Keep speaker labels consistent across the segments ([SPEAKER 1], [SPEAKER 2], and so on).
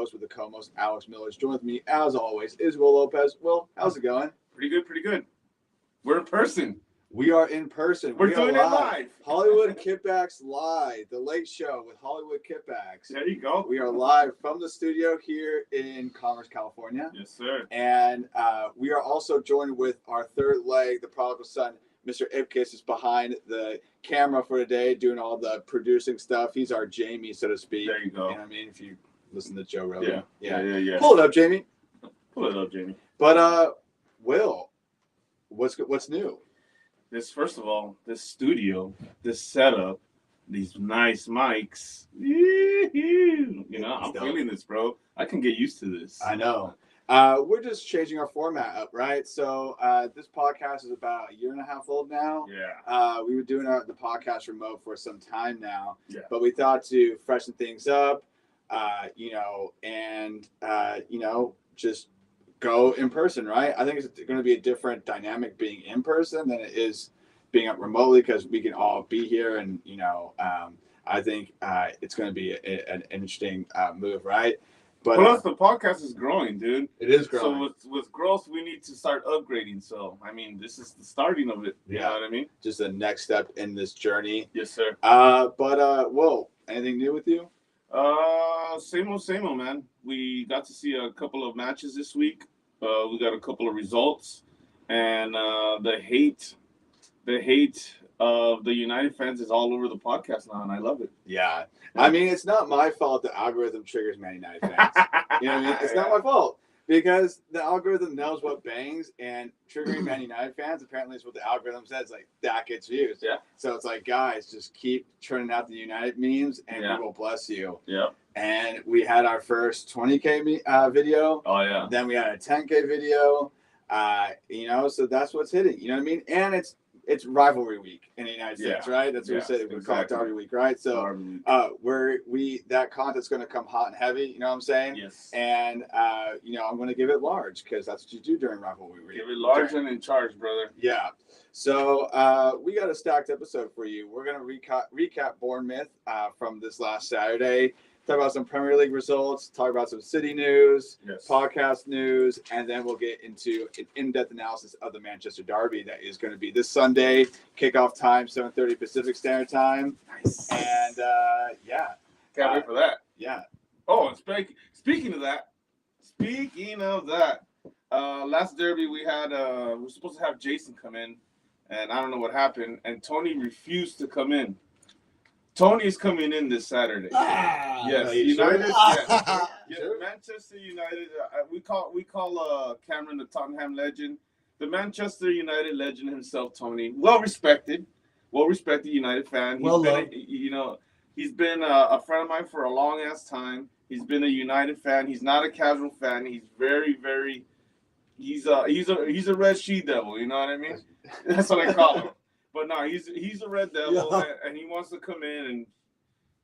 [SPEAKER 1] host with the co-host, Alex Miller. Joined with me, as always, is Will Lopez. Will, how's it going?
[SPEAKER 2] Pretty good, pretty good. We're in person.
[SPEAKER 1] We are in person.
[SPEAKER 2] We're doing it live.
[SPEAKER 1] Hollywood Kippax Live, the late show with Hollywood Kippax.
[SPEAKER 2] There you go.
[SPEAKER 1] We are live from the studio here in Commerce, California.
[SPEAKER 2] Yes, sir.
[SPEAKER 1] And we are also joined with our third leg, the prodigal son, Mr. Ipkiss is behind the camera for today, doing all the producing stuff. He's our Jamie, so to speak.
[SPEAKER 2] There you go.
[SPEAKER 1] You know what I mean? If you listen to Joe Rogan.
[SPEAKER 2] Yeah.
[SPEAKER 1] Pull it up, Jamie.
[SPEAKER 2] Pull it up, Jamie.
[SPEAKER 1] But Will, what's new?
[SPEAKER 2] First of all, this studio, this setup, these nice mics. You know, I'm feeling this, bro. I can get used to this.
[SPEAKER 1] I know. We're just changing our format up, right? So this podcast is about a year and a half old now.
[SPEAKER 2] Yeah.
[SPEAKER 1] We were doing the podcast remote for some time now.
[SPEAKER 2] Yeah.
[SPEAKER 1] But we thought to freshen things up, just go in person, right? I think it's going to be a different dynamic being in person than it is being up remotely because we can all be here, and I think it's going to be an interesting move, right? But
[SPEAKER 2] plus, the podcast is growing, dude.
[SPEAKER 1] It is growing.
[SPEAKER 2] So with growth, we need to start upgrading. So I mean, this is the starting of it. You know what I mean?
[SPEAKER 1] Just the next step in this journey.
[SPEAKER 2] Yes, sir.
[SPEAKER 1] Whoa, anything new with you?
[SPEAKER 2] Same old, man. We got to see a couple of matches this week. We got a couple of results, and the hate of the United fans is all over the podcast now, and I love it.
[SPEAKER 1] Yeah. I mean, it's not my fault the algorithm triggers Man United fans. You know what I mean? It's not my fault because the algorithm knows what bangs, and triggering Man United fans apparently is what the algorithm says. Like, that gets views.
[SPEAKER 2] Yeah.
[SPEAKER 1] So it's like, guys, just keep churning out the United memes, and we will bless you.
[SPEAKER 2] Yeah.
[SPEAKER 1] And we had our first 20K video.
[SPEAKER 2] Oh, yeah.
[SPEAKER 1] Then we had a 10K video. So that's what's hitting. You know what I mean? And it's rivalry week in the United States, right? That's what we say. We call it Derby week, right? So that content's going to come hot and heavy. You know what I'm saying?
[SPEAKER 2] Yes.
[SPEAKER 1] And I'm going to give it large because that's what you do during rivalry week.
[SPEAKER 2] Give it large and in charge, brother.
[SPEAKER 1] Yeah. So we got a stacked episode for you. We're going to recap Bournemouth from this last Saturday. Talk about some Premier League results, talk about some city news, podcast news, and then we'll get into an in-depth analysis of the Manchester Derby that is going to be this Sunday, kickoff time, 7:30 Pacific Standard Time.
[SPEAKER 2] Nice.
[SPEAKER 1] And,
[SPEAKER 2] Can't wait for that.
[SPEAKER 1] Yeah.
[SPEAKER 2] Oh, and speaking of that, last Derby we had, we were supposed to have Jason come in, and I don't know what happened, and Tony refused to come in. Tony is coming in this Saturday. Yes, United. Sure? Manchester United. We call Cameron the Tottenham legend, the Manchester United legend himself. Tony, well respected United fan. He's been a friend of mine for a long ass time. He's been a United fan. He's not a casual fan. He's very, very. He's a red she devil. You know what I mean? That's what I call him. But no, he's a red devil, and he wants to come in and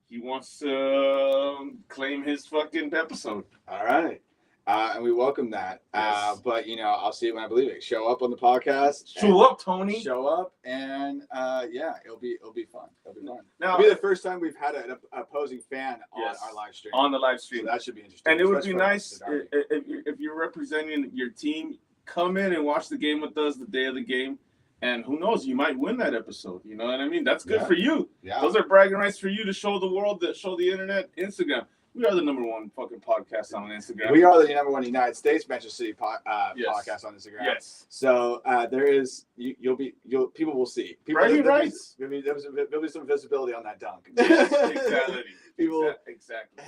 [SPEAKER 2] he wants to claim his fucking episode.
[SPEAKER 1] All right, and we welcome that.
[SPEAKER 2] Yes.
[SPEAKER 1] But I'll see it when I believe it. Show up on the podcast.
[SPEAKER 2] Show up, Tony.
[SPEAKER 1] Show up, and it'll be fun. It'll be fun.
[SPEAKER 2] Now,
[SPEAKER 1] it'll be the first time we've had an opposing fan on our live stream.
[SPEAKER 2] On the live stream,
[SPEAKER 1] so that should be interesting.
[SPEAKER 2] And it would be nice if you're representing your team, come in and watch the game with us the day of the game. And who knows, you might win that episode. You know what I mean? That's good for you. Yeah. Those are bragging rights for you to show the world, show the internet, Instagram. We are the number one fucking podcast on Instagram.
[SPEAKER 1] We are the number one United States Manchester City podcast on Instagram.
[SPEAKER 2] Yes.
[SPEAKER 1] So there is people will see.
[SPEAKER 2] Bragging rights.
[SPEAKER 1] There'll be some visibility on that dunk.
[SPEAKER 2] Yes, exactly.
[SPEAKER 1] People
[SPEAKER 2] exactly.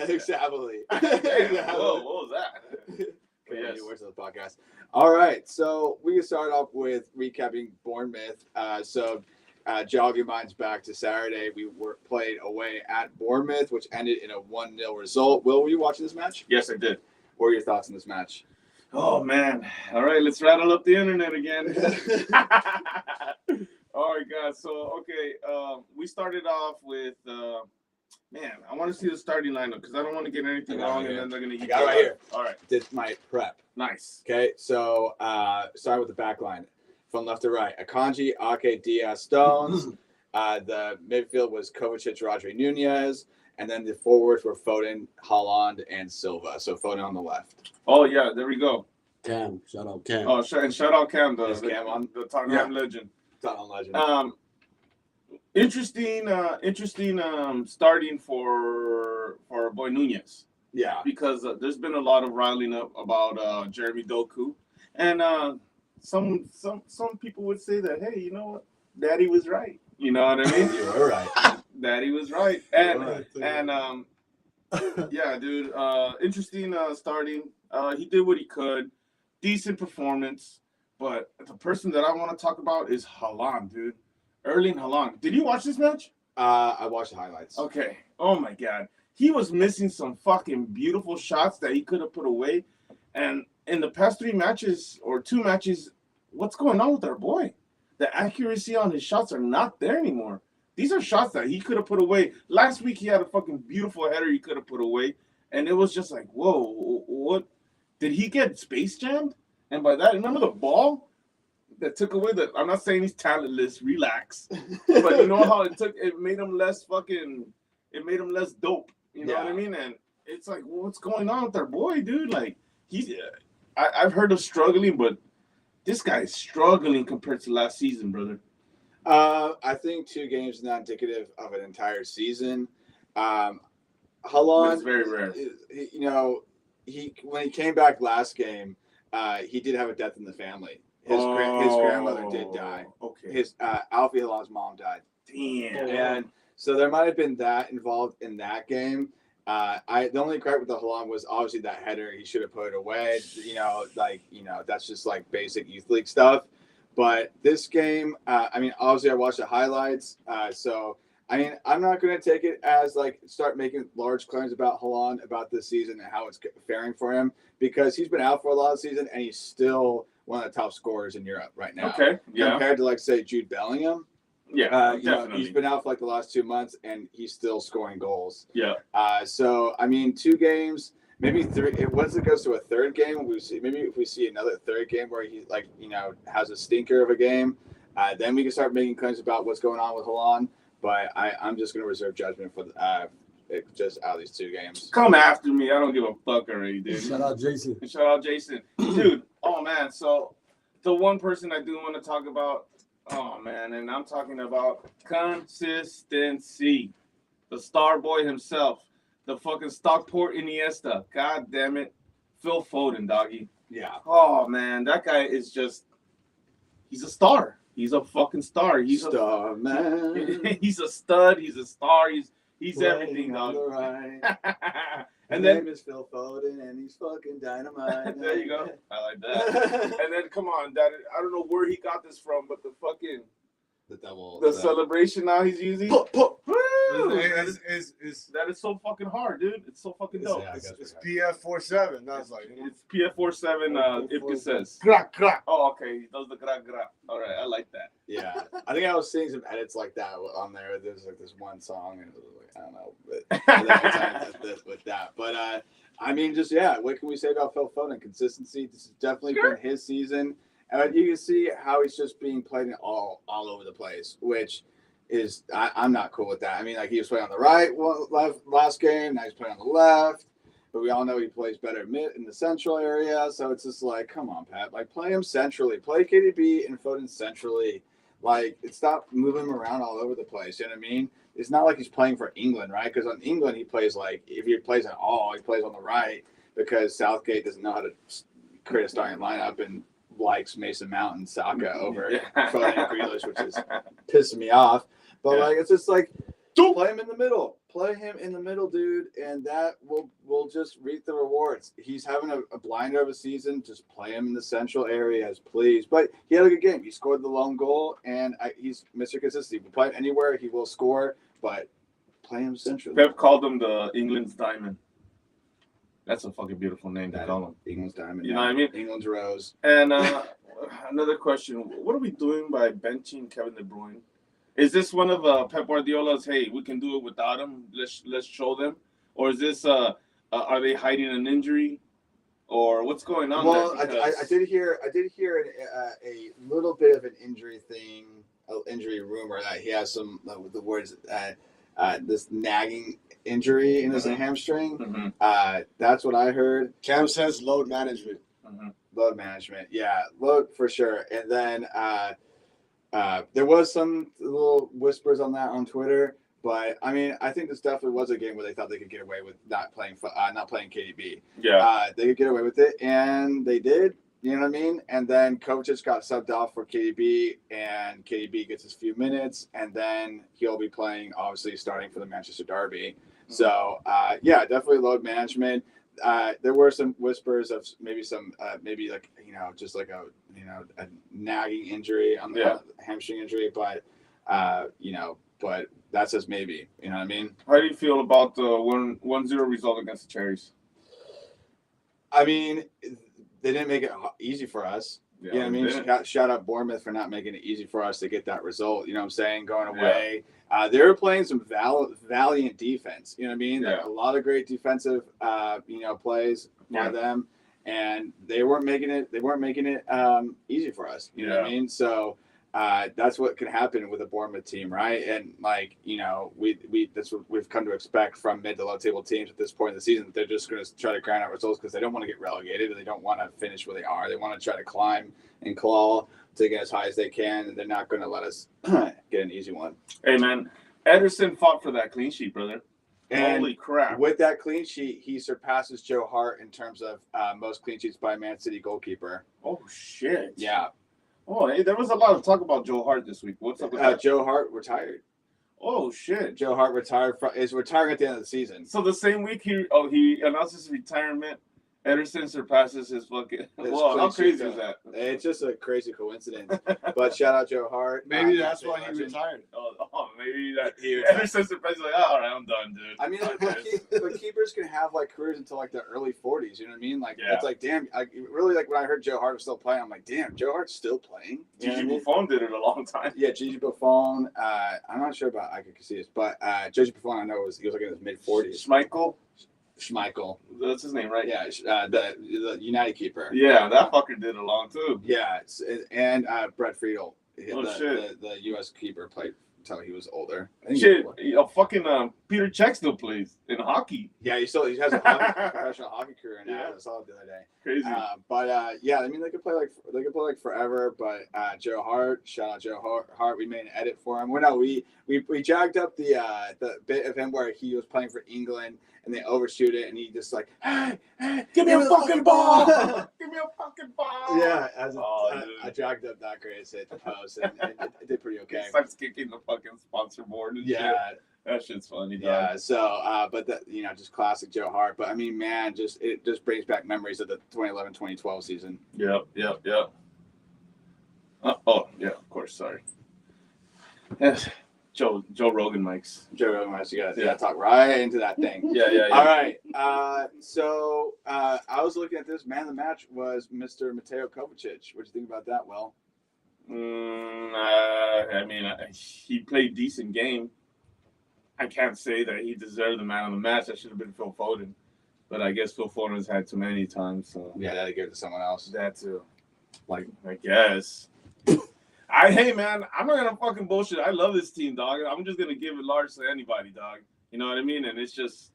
[SPEAKER 1] Whoa,
[SPEAKER 2] what was that?
[SPEAKER 1] Yes. Words of the podcast. All right, so we can start off with recapping Bournemouth. Jog your minds back to Saturday. We were played away at Bournemouth, which ended in a 1-0 result. Will, were you watching this match?
[SPEAKER 2] Yes, I did.
[SPEAKER 1] What were your thoughts on this match?
[SPEAKER 2] Oh, man. All right, let's rattle up the internet again. All right, guys. So, okay, we started off with I want to see the starting lineup because I don't want to get anything wrong, and then they're going to eat.
[SPEAKER 1] I got it right here.
[SPEAKER 2] All right.
[SPEAKER 1] Did my prep.
[SPEAKER 2] Nice.
[SPEAKER 1] Okay, so start with the back line. From left to right, Akanji, Ake, Diaz, Stones. The midfield was Kovacic, Rodri, Nunez. And then the forwards were Foden, Haaland, and Silva. So Foden on the left.
[SPEAKER 2] Oh, yeah, there we go.
[SPEAKER 3] Cam, shout out Cam.
[SPEAKER 2] Oh, and shout out Cam, the Tottenham legend.
[SPEAKER 1] Tottenham legend.
[SPEAKER 2] Interesting starting for our boy Nunez.
[SPEAKER 1] Yeah.
[SPEAKER 2] Because there's been a lot of riling up about Jeremy Doku. And some people would say that, hey, you know what? Daddy was right. You know what I mean?
[SPEAKER 1] You were right.
[SPEAKER 2] Daddy was right. And yeah, dude. Interesting starting. He did what he could. Decent performance. But the person that I want to talk about is Haaland, dude. Erling Haaland. Did you watch this match?
[SPEAKER 1] I watched the highlights.
[SPEAKER 2] Okay. Oh my God. He was missing some fucking beautiful shots that he could have put away. And in the past 3 matches or 2 matches, what's going on with our boy? The accuracy on his shots are not there anymore. These are shots that he could have put away. Last week he had a fucking beautiful header he could have put away. And it was just like, whoa, what? Did he get space jammed? And by that, remember the ball that took away the... I'm not saying he's talentless, relax. But you know how it made him less fucking... It made him less dope. You know what I mean? And it's like, well, what's going on with our boy, dude? Like, he's... I've heard of struggling, but this guy is struggling compared to last season, brother.
[SPEAKER 1] I think 2 games is not indicative of an entire season. Haaland,
[SPEAKER 2] it's very rare.
[SPEAKER 1] When he came back last game, he did have a death in the family. His grandmother did die.
[SPEAKER 2] Okay.
[SPEAKER 1] His Alfie Haaland's mom died.
[SPEAKER 2] Damn.
[SPEAKER 1] And so there might have been that involved in that game. The only gripe with the Haaland was obviously that header. He should have put it away. That's just like basic youth league stuff. But this game, obviously I watched the highlights. I'm not going to take it as start making large claims about Haaland, about this season and how it's faring for him, because he's been out for a lot of the season and he's still one of the top scorers in Europe right now.
[SPEAKER 2] Okay. Yeah.
[SPEAKER 1] Compared to say Jude Bellingham.
[SPEAKER 2] Yeah, definitely.
[SPEAKER 1] He's been out for the last 2 months and he's still scoring goals.
[SPEAKER 2] Yeah.
[SPEAKER 1] 2 games, maybe 3. Once it goes to a third game, if we see another third game where he has a stinker of a game, then we can start making claims about what's going on with Haaland. But I'm just going to reserve judgment for just out of these 2 games.
[SPEAKER 2] Come after me. I don't give a fuck already, dude.
[SPEAKER 3] Shout out Jason.
[SPEAKER 2] Dude, oh, man. So the one person I do want to talk about, oh, man, and I'm talking about consistency. The star boy himself. The fucking Stockport Iniesta. God damn it. Phil Foden, doggy.
[SPEAKER 1] Yeah.
[SPEAKER 2] Oh, man. That guy is just... He's a star. He's a fucking star. He's
[SPEAKER 1] star, man.
[SPEAKER 2] He's a stud. He's a star. He's everything, dog.
[SPEAKER 1] Right.
[SPEAKER 2] And
[SPEAKER 1] His name is Phil Foden, and he's fucking dynamite.
[SPEAKER 2] There you go. I like that. And then, come on, I don't know where he got this from, but the celebration now he's using. That is so fucking hard, dude. It's so fucking dope.
[SPEAKER 4] It's PF47. That's
[SPEAKER 2] it's PF47. Ipka says.
[SPEAKER 4] Crack, crack.
[SPEAKER 2] Oh, okay. He does the crack, crack. All right, I like that.
[SPEAKER 1] Yeah, I think I was seeing some edits like that on there. There's this one song, and it was I don't know, but with that. But what can we say about Phil Foden? Consistency. This has definitely been his season. And you can see how he's just being played all over the place, which is I'm not cool with that. He was playing on the right last game, now he's playing on the left, but we all know he plays better mid in the central area. So it's just come on, Pat, play him centrally, play KDB and Foden centrally. Stop moving him around all over the place. You know what I mean? It's not like he's playing for England, right? Because on England he plays if he plays at all, he plays on the right because Southgate doesn't know how to create a starting lineup and likes Mason Mount and Saka over Foden and Grealish, which is pissing me off. But it's just don't play him in the middle. Play him in the middle, dude, and that will just reap the rewards. He's having a blinder of a season. Just play him in the central areas, please. But he had a good game. He scored the lone goal, and he's Mr. Consistency. We'll play him anywhere. He will score, but play him centrally.
[SPEAKER 2] Pep called him the England's diamond. That's a fucking beautiful name to call him.
[SPEAKER 1] England's diamond.
[SPEAKER 2] You know what I mean?
[SPEAKER 1] England's rose.
[SPEAKER 2] And another question. What are we doing by benching Kevin De Bruyne? Is this one of Pep Guardiola's, hey, we can do it without him, let's show them? Or is this, are they hiding an injury? Or what's going on
[SPEAKER 1] there?
[SPEAKER 2] Well,
[SPEAKER 1] I did hear a little bit of an injury injury rumor that he has some, the words, this nagging injury in his hamstring. That's what I heard.
[SPEAKER 4] Cam says load management.
[SPEAKER 1] Load management, yeah, load for sure. And then there was some little whispers on that on Twitter, but I mean, I think this definitely was a game where they thought they could get away with not playing KDB.
[SPEAKER 2] Yeah,
[SPEAKER 1] they could get away with it, and they did. You know what I mean? And then Kovacic got subbed off for KDB, and KDB gets his few minutes, and then he'll be playing, obviously, starting for the Manchester Derby. So, yeah, definitely load management. There were some whispers of maybe like, just like a nagging injury on the hamstring injury, but, but that's just maybe. You know what I mean?
[SPEAKER 2] How do you feel about the 1-0 result against the Cherries?
[SPEAKER 1] I mean, they didn't make it easy for us.
[SPEAKER 2] Yeah,
[SPEAKER 1] you know what I mean? Shout out Bournemouth for not making it easy for us to get that result. You know what I'm saying? Going away. Yeah. They were playing some valiant defense. You know what I mean?
[SPEAKER 2] Yeah.
[SPEAKER 1] Like a lot of great defensive, plays by them, and they weren't making it easy for us. You know what I mean? So that's what can happen with a Bournemouth team, right? And like, that's what we've come to expect from mid to low table teams at this point in the season. They're just going to try to grind out results because they don't want to get relegated, or they don't want to finish where they are. They want to try to climb and claw to get as high as they can, and they're not going to let us get an easy one.
[SPEAKER 2] Hey man, Ederson fought for that clean sheet, brother.
[SPEAKER 1] And
[SPEAKER 2] holy crap!
[SPEAKER 1] With that clean sheet, he surpasses Joe Hart in terms of most clean sheets by a Man City goalkeeper.
[SPEAKER 2] Oh shit!
[SPEAKER 1] Yeah.
[SPEAKER 2] Oh, hey, there was a lot of talk about Joe Hart this week. What's up with that?
[SPEAKER 1] Joe Hart retired.
[SPEAKER 2] Oh shit!
[SPEAKER 1] Joe Hart is retiring at the end of the season.
[SPEAKER 2] So the same week he announced his retirement, Ederson surpasses his fucking. Well, how crazy is that?
[SPEAKER 1] It's just a crazy coincidence. But shout out Joe Hart.
[SPEAKER 4] Maybe that's why he retired.
[SPEAKER 2] Oh, maybe that Ederson surprised like, all right, I'm done, dude.
[SPEAKER 1] I mean, like, keepers can have like careers until like the early 40s. You know what I mean? Like it's like, damn. Really, like when I heard Joe Hart was still playing, I'm like, damn, Joe Hart's still playing.
[SPEAKER 2] Gigi Buffon did it a long time.
[SPEAKER 1] Yeah, Gigi Buffon. I'm not sure about Iker Casillas, but Gigi Buffon, I know he was like in his mid 40s. Schmeichel.
[SPEAKER 2] That's his name, right?
[SPEAKER 1] Yeah, the United keeper.
[SPEAKER 2] Yeah, that fucker did it long too.
[SPEAKER 1] Yeah, and Brett Friedel,
[SPEAKER 2] shit.
[SPEAKER 1] the U.S. keeper, played until he was older.
[SPEAKER 2] Shit, Peter Cech still plays in hockey.
[SPEAKER 1] Yeah, he has a professional hockey career now. I saw it the other day.
[SPEAKER 2] Crazy.
[SPEAKER 1] Yeah, I mean they could play like forever. But Joe Hart, shout out Joe Hart. We made an edit for him. We jacked up the bit of him where he was playing for England and they overshoot it, and he just like, hey,
[SPEAKER 2] give me a fucking ball. Give me a fucking ball.
[SPEAKER 1] Yeah, I jacked up that greatest hit to post, and it did pretty okay.
[SPEAKER 2] He starts kicking the fucking sponsor board and shit. That shit's funny.
[SPEAKER 1] Yeah,
[SPEAKER 2] dog.
[SPEAKER 1] so, but just classic Joe Hart. But I mean, man, it just brings back memories of the 2011-2012 season.
[SPEAKER 2] Yep. Oh, yeah, of course. Sorry. Yes. Joe Rogan mics.
[SPEAKER 1] Joe Rogan mics. You gotta talk right into that thing.
[SPEAKER 2] Yeah.
[SPEAKER 1] All right. So I was looking at this. Man of the match was Mr. Mateo Kovacic. What do you think about that, Will?
[SPEAKER 2] I mean, he played decent game. I can't say that he deserved the man of the match. That should have been Phil Foden. But I guess Phil Foden's had too many times. So
[SPEAKER 1] yeah, that'd give it to someone else.
[SPEAKER 2] That too. Like, I guess. Hey, man, I'm not going to fucking bullshit. I love this team, dog. I'm just going to give it large to anybody, dog. You know what I mean? And it's just,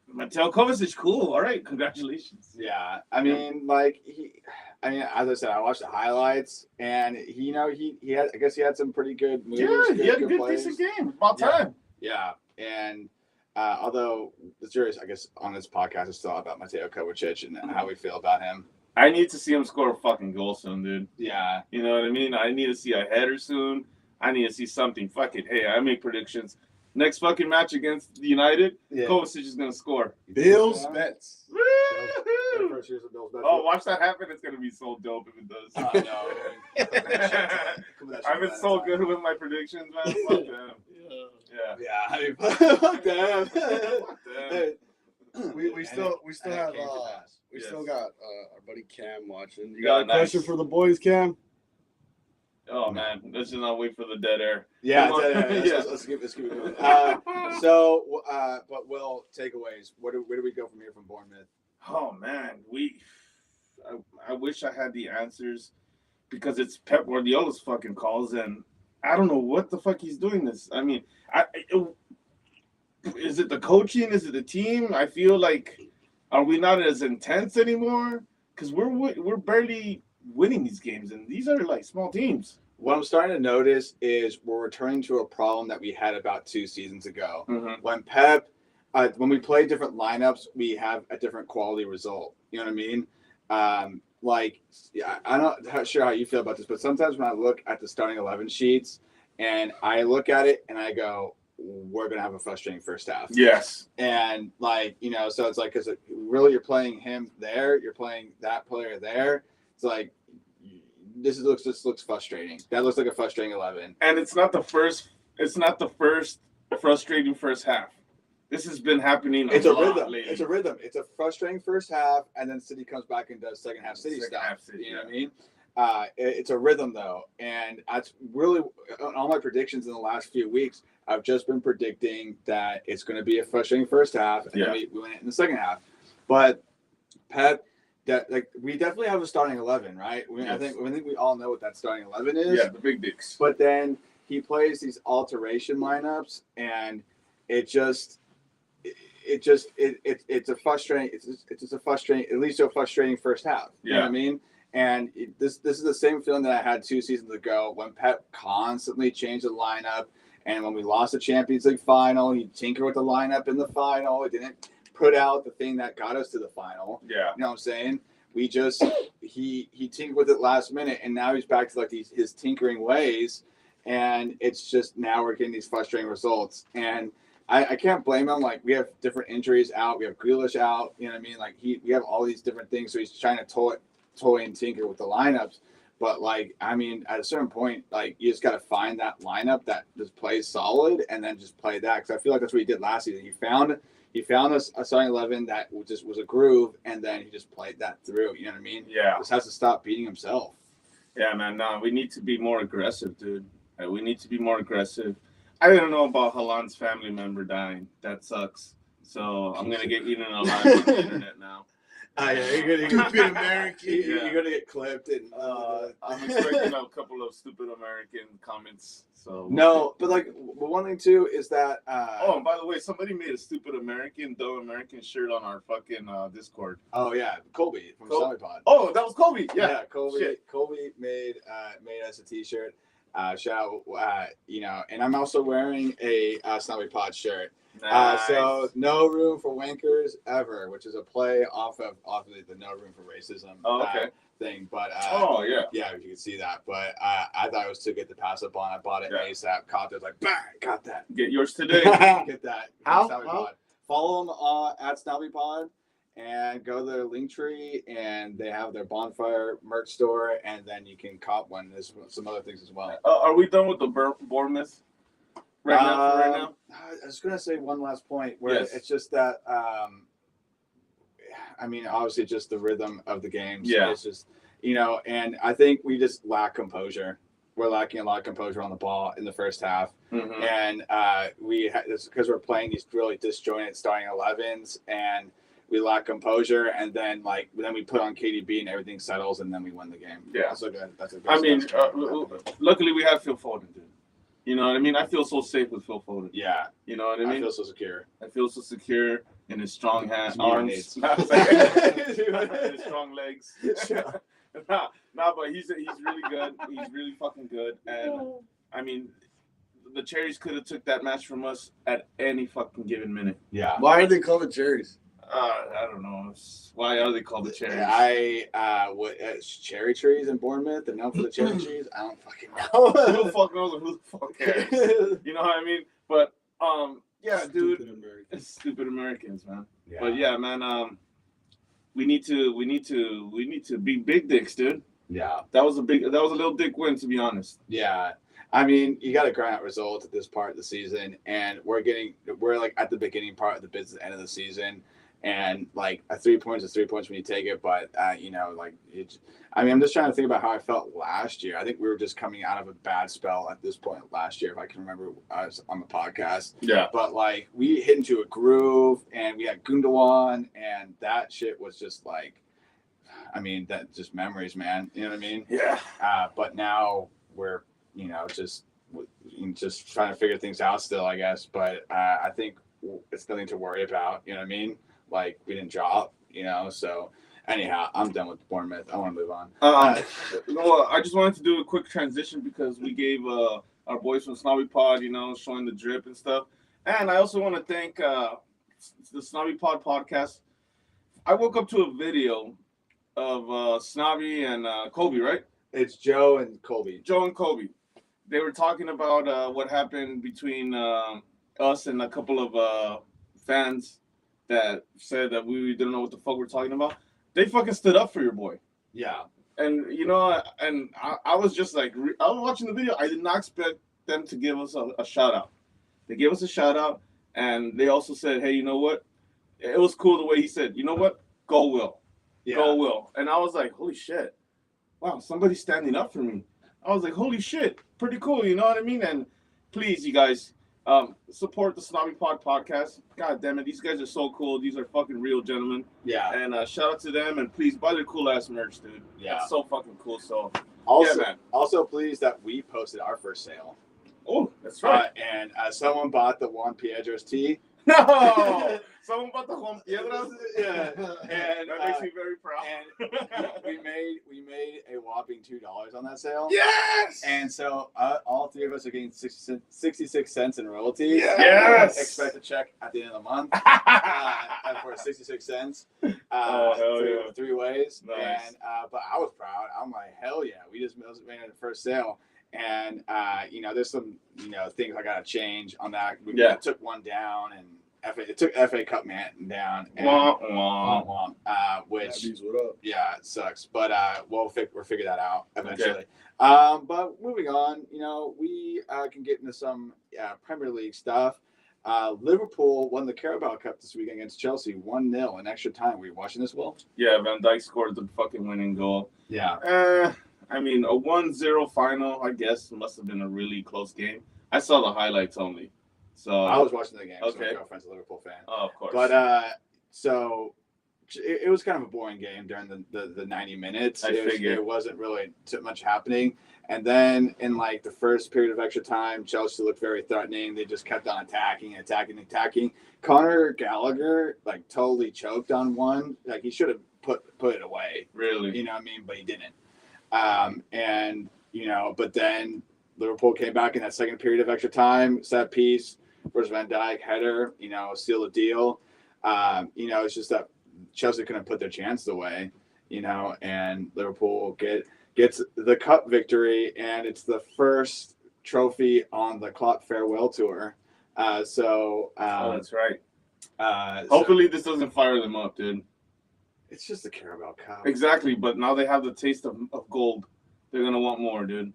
[SPEAKER 2] Mateo Kovacic, cool. All right, congratulations.
[SPEAKER 1] Yeah, I mean, as I said, I watched the highlights, and he had, I guess he had some pretty good moves.
[SPEAKER 2] Yeah, he had a good,
[SPEAKER 1] plays.
[SPEAKER 2] decent game. About time.
[SPEAKER 1] Yeah, and although the jury, I guess, on this podcast is still about Mateo Kovacic and how we feel about him.
[SPEAKER 2] I need to see him score a fucking goal soon, dude.
[SPEAKER 1] Yeah.
[SPEAKER 2] You know what I mean? I need to see a header soon. I need to see something. Fuck it. Hey, I make predictions. Next fucking match against United, Kovacic is going to score.
[SPEAKER 4] Bills bets.
[SPEAKER 2] Oh, watch that happen. It's going to be so dope if it does.
[SPEAKER 1] No.
[SPEAKER 2] I've been so good with my predictions, man. Fuck them.
[SPEAKER 1] Yeah. I mean, fuck them.
[SPEAKER 2] Fuck them.
[SPEAKER 4] We still have we
[SPEAKER 2] Yes.
[SPEAKER 4] still got our buddy Cam watching. You
[SPEAKER 2] Yeah,
[SPEAKER 4] got a question for the boys, Cam?
[SPEAKER 2] Oh man, let's just not wait for the dead air.
[SPEAKER 1] Yeah, let's keep it going. But Will, takeaways. Where do we go from here from Bournemouth?
[SPEAKER 2] Oh man, I wish I had the answers because it's Pep Guardiola's fucking calls, and I don't know what the fuck he's doing this. I mean, is it the coaching? Is it the team? I feel like, are we not as intense anymore? Because we're barely winning these games, and these are like small teams.
[SPEAKER 1] What I'm starting to notice is we're returning to a problem that we had about 2 seasons ago.
[SPEAKER 2] Mm-hmm.
[SPEAKER 1] When we play different lineups, we have a different quality result. You know what I mean? I'm not sure how you feel about this, but sometimes when I look at the starting 11 sheets and I look at it and I go, we're going to have a frustrating first half.
[SPEAKER 2] Yes.
[SPEAKER 1] And so it's like, because really you're playing him there, you're playing that player there. It's like, this looks frustrating. That looks like a frustrating 11.
[SPEAKER 2] And it's not the first frustrating first half. This has been happening
[SPEAKER 1] It's a rhythm.
[SPEAKER 2] lately.
[SPEAKER 1] It's a rhythm. It's a frustrating first half, and then City comes back and does second half City stuff. You know what I mean? It's a rhythm, though. And that's really all my predictions in the last few weeks. I've just been predicting that it's going to be a frustrating first half, and then we win it in the second half. But Pep, we definitely have a starting 11, right? I think we all know what that starting 11 is.
[SPEAKER 2] Yeah, the big dicks.
[SPEAKER 1] But then he plays these alteration lineups, and it's a frustrating. It's just a frustrating. It leads to a frustrating first half. You know what I mean? And this is the same feeling that I had 2 seasons ago when Pep constantly changed the lineup, and when we lost the Champions League final, he tinkered with the lineup in the final. It didn't put out the thing that got us to the final.
[SPEAKER 2] Yeah.
[SPEAKER 1] You know what I'm saying? We just he tinkered with it last minute, and now he's back to like his tinkering ways, and it's just now we're getting these frustrating results. And I can't blame him. Like, we have different injuries out. We have Grealish out. You know what I mean? Like, we have all these different things, so he's trying to toy and tinker with the lineups. But like, I mean, at a certain point, like, you just got to find that lineup that just plays solid, and then just play that. Because I feel like that's what he did last season. He found a starting 11 that just was a groove, and then he just played that through. You know what I mean?
[SPEAKER 2] Yeah.
[SPEAKER 1] Just has to stop beating himself.
[SPEAKER 2] Yeah, man. No, we need to be more aggressive, dude. We need to be more aggressive. I didn't know about Halan's family member dying. That sucks. So I'm gonna get eaten alive on the internet now.
[SPEAKER 1] Yeah, you're gonna
[SPEAKER 4] Stupid American.
[SPEAKER 1] You're gonna get clipped, and
[SPEAKER 2] I'm expecting a couple of stupid American comments. So
[SPEAKER 1] no, but like one thing too is that.
[SPEAKER 2] Oh, and by the way, somebody made a stupid dumb American shirt on our fucking Discord.
[SPEAKER 1] Oh yeah, Colby from Sally Pod.
[SPEAKER 2] Oh, that was Colby. Yeah,
[SPEAKER 1] Colby.
[SPEAKER 2] Shit.
[SPEAKER 1] Colby made us a T-shirt. Shout out, and I'm also wearing a Snobby Pod shirt.
[SPEAKER 2] Nice.
[SPEAKER 1] So no room for wankers ever, which is a play off of the no room for racism thing. But yeah, you can see that. But I thought it was too good to pass up on. I bought it ASAP. Caught it, was like, bang, got that.
[SPEAKER 2] Get yours today.
[SPEAKER 1] Get that.
[SPEAKER 4] How?
[SPEAKER 1] Pod. Follow them at Snobby Pod. And go to their Linktree, and they have their bonfire merch store, and then you can cop one. There's some other things as well.
[SPEAKER 2] Are we done with the Bournemouth right now?
[SPEAKER 1] I was gonna say one last point where it's just that. I mean, obviously, just the rhythm of the games.
[SPEAKER 2] Yeah,
[SPEAKER 1] it's just and I think we just lack composure. We're lacking a lot of composure on the ball in the first half, and it's because we're playing these really disjointed starting 11s, and we lack composure, and then we put on KDB and everything settles, and then we win the game.
[SPEAKER 2] Yeah,
[SPEAKER 1] that's a good.
[SPEAKER 2] I mean, luckily we have Phil Foden, dude. You know what I mean? I feel so safe with Phil Foden.
[SPEAKER 1] Yeah,
[SPEAKER 2] you know what I mean.
[SPEAKER 1] I feel so secure.
[SPEAKER 2] I feel so secure in his strong arms, in his strong legs. But he's really good. He's really fucking good, and I mean, the Cherries could have took that match from us at any fucking given minute.
[SPEAKER 1] Yeah.
[SPEAKER 4] Why are they called the Cherries?
[SPEAKER 2] I don't know. Why are they called the Cherries?
[SPEAKER 1] Cherry trees in Bournemouth and known for the cherry trees? I don't fucking know.
[SPEAKER 2] Who the fuck knows and who the fuck cares? You know what I mean? But yeah, dude. Stupid Americans, man. Yeah. But yeah, man. We need to be big dicks, dude.
[SPEAKER 1] Yeah.
[SPEAKER 2] That was a little dick win, to be honest.
[SPEAKER 1] Yeah. I mean, you got to grind out results at this part of the season, and we're like at the beginning part of the business end of the season. And like a 3 points is 3 points when you take it, but I'm just trying to think about how I felt last year. I think we were just coming out of a bad spell at this point last year, if I can remember us on the podcast.
[SPEAKER 2] Yeah.
[SPEAKER 1] But like we hit into a groove, and we had Gundogan, and that shit was just like, I mean, that just memories, man. You know what I mean?
[SPEAKER 2] Yeah.
[SPEAKER 1] But now we're just trying to figure things out still, I guess. But I think it's nothing to worry about. You know what I mean? Like we didn't drop. So anyhow, I'm done with Bournemouth. I want to move on.
[SPEAKER 2] I just wanted to do a quick transition because we gave our boys from Snobby Pod, showing the drip and stuff. And I also want to thank the Snobby Pod podcast. I woke up to a video of Snobby and Kobe, right?
[SPEAKER 1] It's Joe and Colby.
[SPEAKER 2] Joe and Kobe. They were talking about what happened between us and a couple of fans that said that we didn't know what the fuck we're talking about. They fucking stood up for your boy.
[SPEAKER 1] Yeah.
[SPEAKER 2] And, I was just like, I was watching the video. I did not expect them to give us a shout out. They gave us a shout out, and they also said, hey, you know what? It was cool the way he said, you know what? Go Will. Yeah. Go Will. And I was like, holy shit. Wow, somebody's standing up for me. I was like, holy shit. Pretty cool, you know what I mean? And please, you guys, support the Snobby Pod podcast. God damn it, these guys are so cool. These are fucking real gentlemen.
[SPEAKER 1] Yeah.
[SPEAKER 2] And shout out to them, and please buy their cool ass merch, dude. Yeah. It's so fucking cool. So
[SPEAKER 1] also,
[SPEAKER 2] yeah, man.
[SPEAKER 1] Also pleased that we posted our first sale.
[SPEAKER 2] Oh, that's right.
[SPEAKER 1] And someone bought the Juan Piedras tee.
[SPEAKER 2] No! Someone bought the Juan Piedras?
[SPEAKER 1] Yeah. And
[SPEAKER 2] that makes me very proud.
[SPEAKER 1] And we made a whopping $2 on that sale.
[SPEAKER 2] Yes!
[SPEAKER 1] And so all three of us are getting 66 cents in royalties.
[SPEAKER 2] Yes!
[SPEAKER 1] Expect a check at the end of the month for 66 cents. Three ways.
[SPEAKER 2] Nice.
[SPEAKER 1] And but I was proud. I'm like, hell yeah, we just made the first sale. And there's some things I gotta change on that. We took one down, and it took FA Cup man down. And, which it sucks. But we'll figure that out eventually. Okay. But moving on, we can get into some Premier League stuff. Liverpool won the Carabao Cup this weekend against Chelsea 1-0 in extra time. Were you watching this, Will?
[SPEAKER 2] Yeah, Van Dijk scored the fucking winning goal.
[SPEAKER 1] Yeah.
[SPEAKER 2] I mean, a 1-0 final, I guess, must have been a really close game. I saw the highlights only. So
[SPEAKER 1] I was watching the game.
[SPEAKER 2] Okay.
[SPEAKER 1] So my girlfriend's a Liverpool fan.
[SPEAKER 2] Oh, of course.
[SPEAKER 1] But so it was kind of a boring game during the 90 minutes.
[SPEAKER 2] I figured.
[SPEAKER 1] It wasn't really too much happening. And then in like the first period of extra time, Chelsea looked very threatening. They just kept on attacking. Conor Gallagher like totally choked on one. Like he should have put it away.
[SPEAKER 2] Really?
[SPEAKER 1] You know what I mean? But he didn't. But then Liverpool came back in that second period of extra time, set piece versus Van Dijk header, seal the deal. It's just that Chelsea couldn't put their chances away, and Liverpool gets the cup victory, and it's the first trophy on the Klopp farewell tour.
[SPEAKER 2] That's right. Hopefully this doesn't fire them up, dude.
[SPEAKER 1] It's just the Carabao Cup.
[SPEAKER 2] Exactly, but now they have the taste of gold. They're going to want more, dude.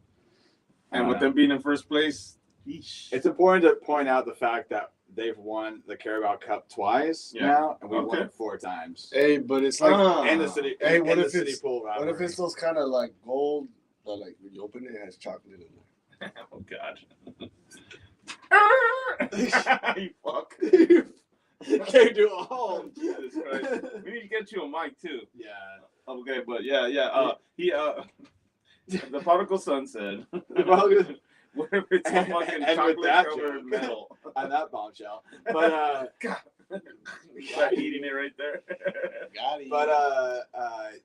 [SPEAKER 2] And with them being in first place,
[SPEAKER 1] it's important to point out the fact that they've won the Carabao Cup twice now, and we won it 4 times.
[SPEAKER 4] Hey, but it's like
[SPEAKER 1] and the city.
[SPEAKER 4] Hey,
[SPEAKER 1] what if it's pool
[SPEAKER 4] what if it's those kind of like gold that like when you open it, it has chocolate in there?
[SPEAKER 2] Oh God! You fuck.
[SPEAKER 1] You can't do it all.
[SPEAKER 2] Jesus Christ. We need to get you a mic too.
[SPEAKER 1] Yeah.
[SPEAKER 2] Okay, but the prodigal son said, what if it's a fucking chocolate covered metal?
[SPEAKER 1] On that bombshell. But
[SPEAKER 2] God. Eating it right there.
[SPEAKER 1] Got it. But I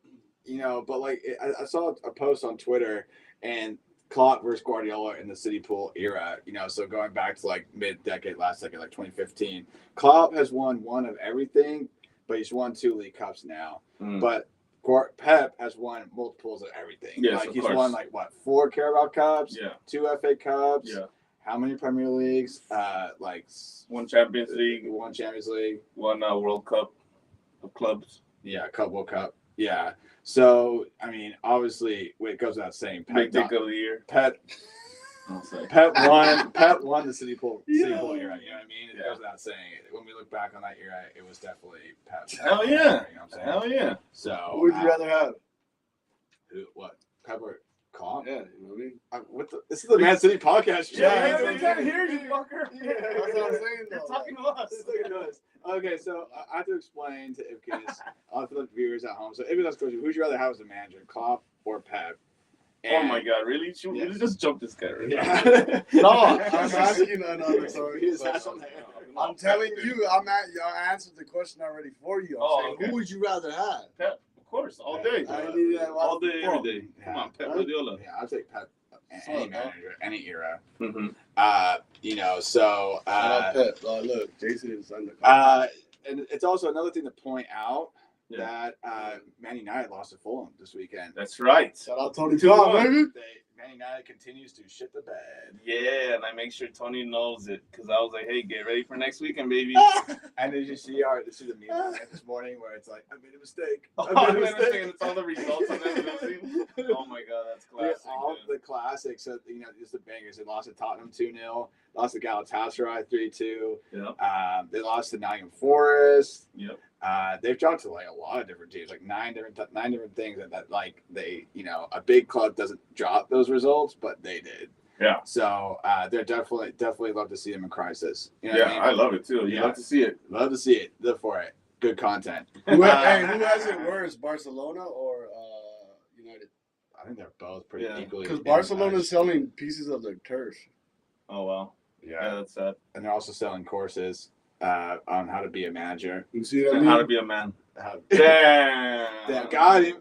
[SPEAKER 1] saw a post on Twitter, and Klopp versus Guardiola in the City Pool era, so going back to like last decade, like 2015. Klopp has won one of everything, but he's won 2 League Cups now. But Pep has won multiples of everything.
[SPEAKER 2] Yes,
[SPEAKER 1] like he's won 4 Carabao Cups, 2 FA Cups.
[SPEAKER 2] Yeah.
[SPEAKER 1] How many Premier Leagues?
[SPEAKER 2] 1 Champions League,
[SPEAKER 1] 1 Champions League,
[SPEAKER 2] 1 World Cup of clubs.
[SPEAKER 1] Yeah, World Cup. Yeah. So, I mean, obviously, it goes without saying.
[SPEAKER 2] Big dick of the year.
[SPEAKER 1] Pep won the City Pool era. You know what I mean? It goes without saying. When we look back on that era, it was definitely Pep.
[SPEAKER 2] Hell yeah.
[SPEAKER 1] You know what I'm saying?
[SPEAKER 2] Hell yeah.
[SPEAKER 1] So,
[SPEAKER 4] who would you rather have?
[SPEAKER 1] What? Pep or Klopp?
[SPEAKER 4] Yeah, you know what I mean?
[SPEAKER 1] This is the Man City podcast.
[SPEAKER 2] Yeah, they can't hear you, fucker.
[SPEAKER 1] Yeah,
[SPEAKER 4] that's what I'm saying.
[SPEAKER 2] You're talking to us.
[SPEAKER 1] Okay, so I have to explain to Ipkiss, for the viewers at home. So Ipkiss, who'd you rather have as a manager, Klopp or Pep?
[SPEAKER 2] Oh my God! Really? Should we just jump this guy right now?
[SPEAKER 1] Yeah.
[SPEAKER 4] No, I'm asking another story.
[SPEAKER 1] He's asking.
[SPEAKER 4] I'm telling you, I answered the question already for you. I'm saying,
[SPEAKER 2] okay.
[SPEAKER 4] who would you rather have?
[SPEAKER 2] Pep, of course, all day.
[SPEAKER 4] I need that
[SPEAKER 2] all day, every day. Come on, Pep Guardiola.
[SPEAKER 1] Yeah, I'll take Pep. Any manager, any era.
[SPEAKER 2] Mm-hmm.
[SPEAKER 1] You know, so
[SPEAKER 4] Pep. Look, Jason is on the.
[SPEAKER 1] And it's also another thing to point out that Man United lost to Fulham this weekend.
[SPEAKER 2] That's right.
[SPEAKER 4] Shout out Tony Khan, baby.
[SPEAKER 1] Man United continues to shit the bed.
[SPEAKER 2] Yeah, and I make sure Tony knows it because I was like, "Hey, get ready for next weekend, baby."
[SPEAKER 1] And did you see the meme this morning where it's like, "I made a mistake.
[SPEAKER 2] I made a mistake," and it's all the results on that. Oh my God, that's classic.
[SPEAKER 1] All the classics. So, you know, just the bangers. They lost to Tottenham 2-0. Lost to Galatasaray 3-2.
[SPEAKER 2] Yep.
[SPEAKER 1] They lost to Nottingham Forest.
[SPEAKER 2] Yep.
[SPEAKER 1] They've dropped to like a lot of different teams, like nine different things that like they, you know, a big club doesn't drop those results, but they did.
[SPEAKER 2] Yeah.
[SPEAKER 1] So they're definitely love to see them in crisis. You know
[SPEAKER 2] yeah,
[SPEAKER 1] what I mean?
[SPEAKER 2] I love it too. You love to see it.
[SPEAKER 1] Love to see it. Look for it. Good content.
[SPEAKER 4] Who has it worse, Barcelona or United?
[SPEAKER 1] I think they're both pretty equally.
[SPEAKER 4] Because Barcelona's selling pieces of their turf.
[SPEAKER 2] Oh wow. Yeah, that's sad.
[SPEAKER 1] And they're also selling courses on how to be a manager.
[SPEAKER 4] You see what I mean?
[SPEAKER 2] How to be a man.
[SPEAKER 1] Damn, got him.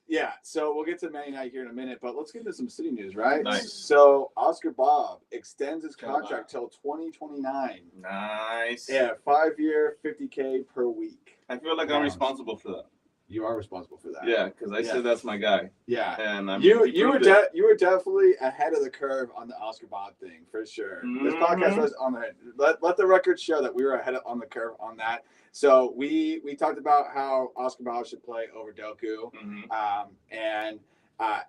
[SPEAKER 1] Yeah, so we'll get to Man United here in a minute, but let's get into some City news, right?
[SPEAKER 2] Nice.
[SPEAKER 1] So Oscar Bob extends his contract till 2029.
[SPEAKER 2] Nice.
[SPEAKER 1] Yeah, 5-year, $50K per week.
[SPEAKER 2] I feel like I'm responsible for that.
[SPEAKER 1] You are responsible for that.
[SPEAKER 2] Yeah, because I said that's my guy.
[SPEAKER 1] Yeah,
[SPEAKER 2] and
[SPEAKER 1] you were definitely ahead of the curve on the Oscar Bob thing for sure. Mm-hmm. This podcast was on the let the record show that we were ahead on the curve on that. So we talked about how Oscar Bob should play over Doku, and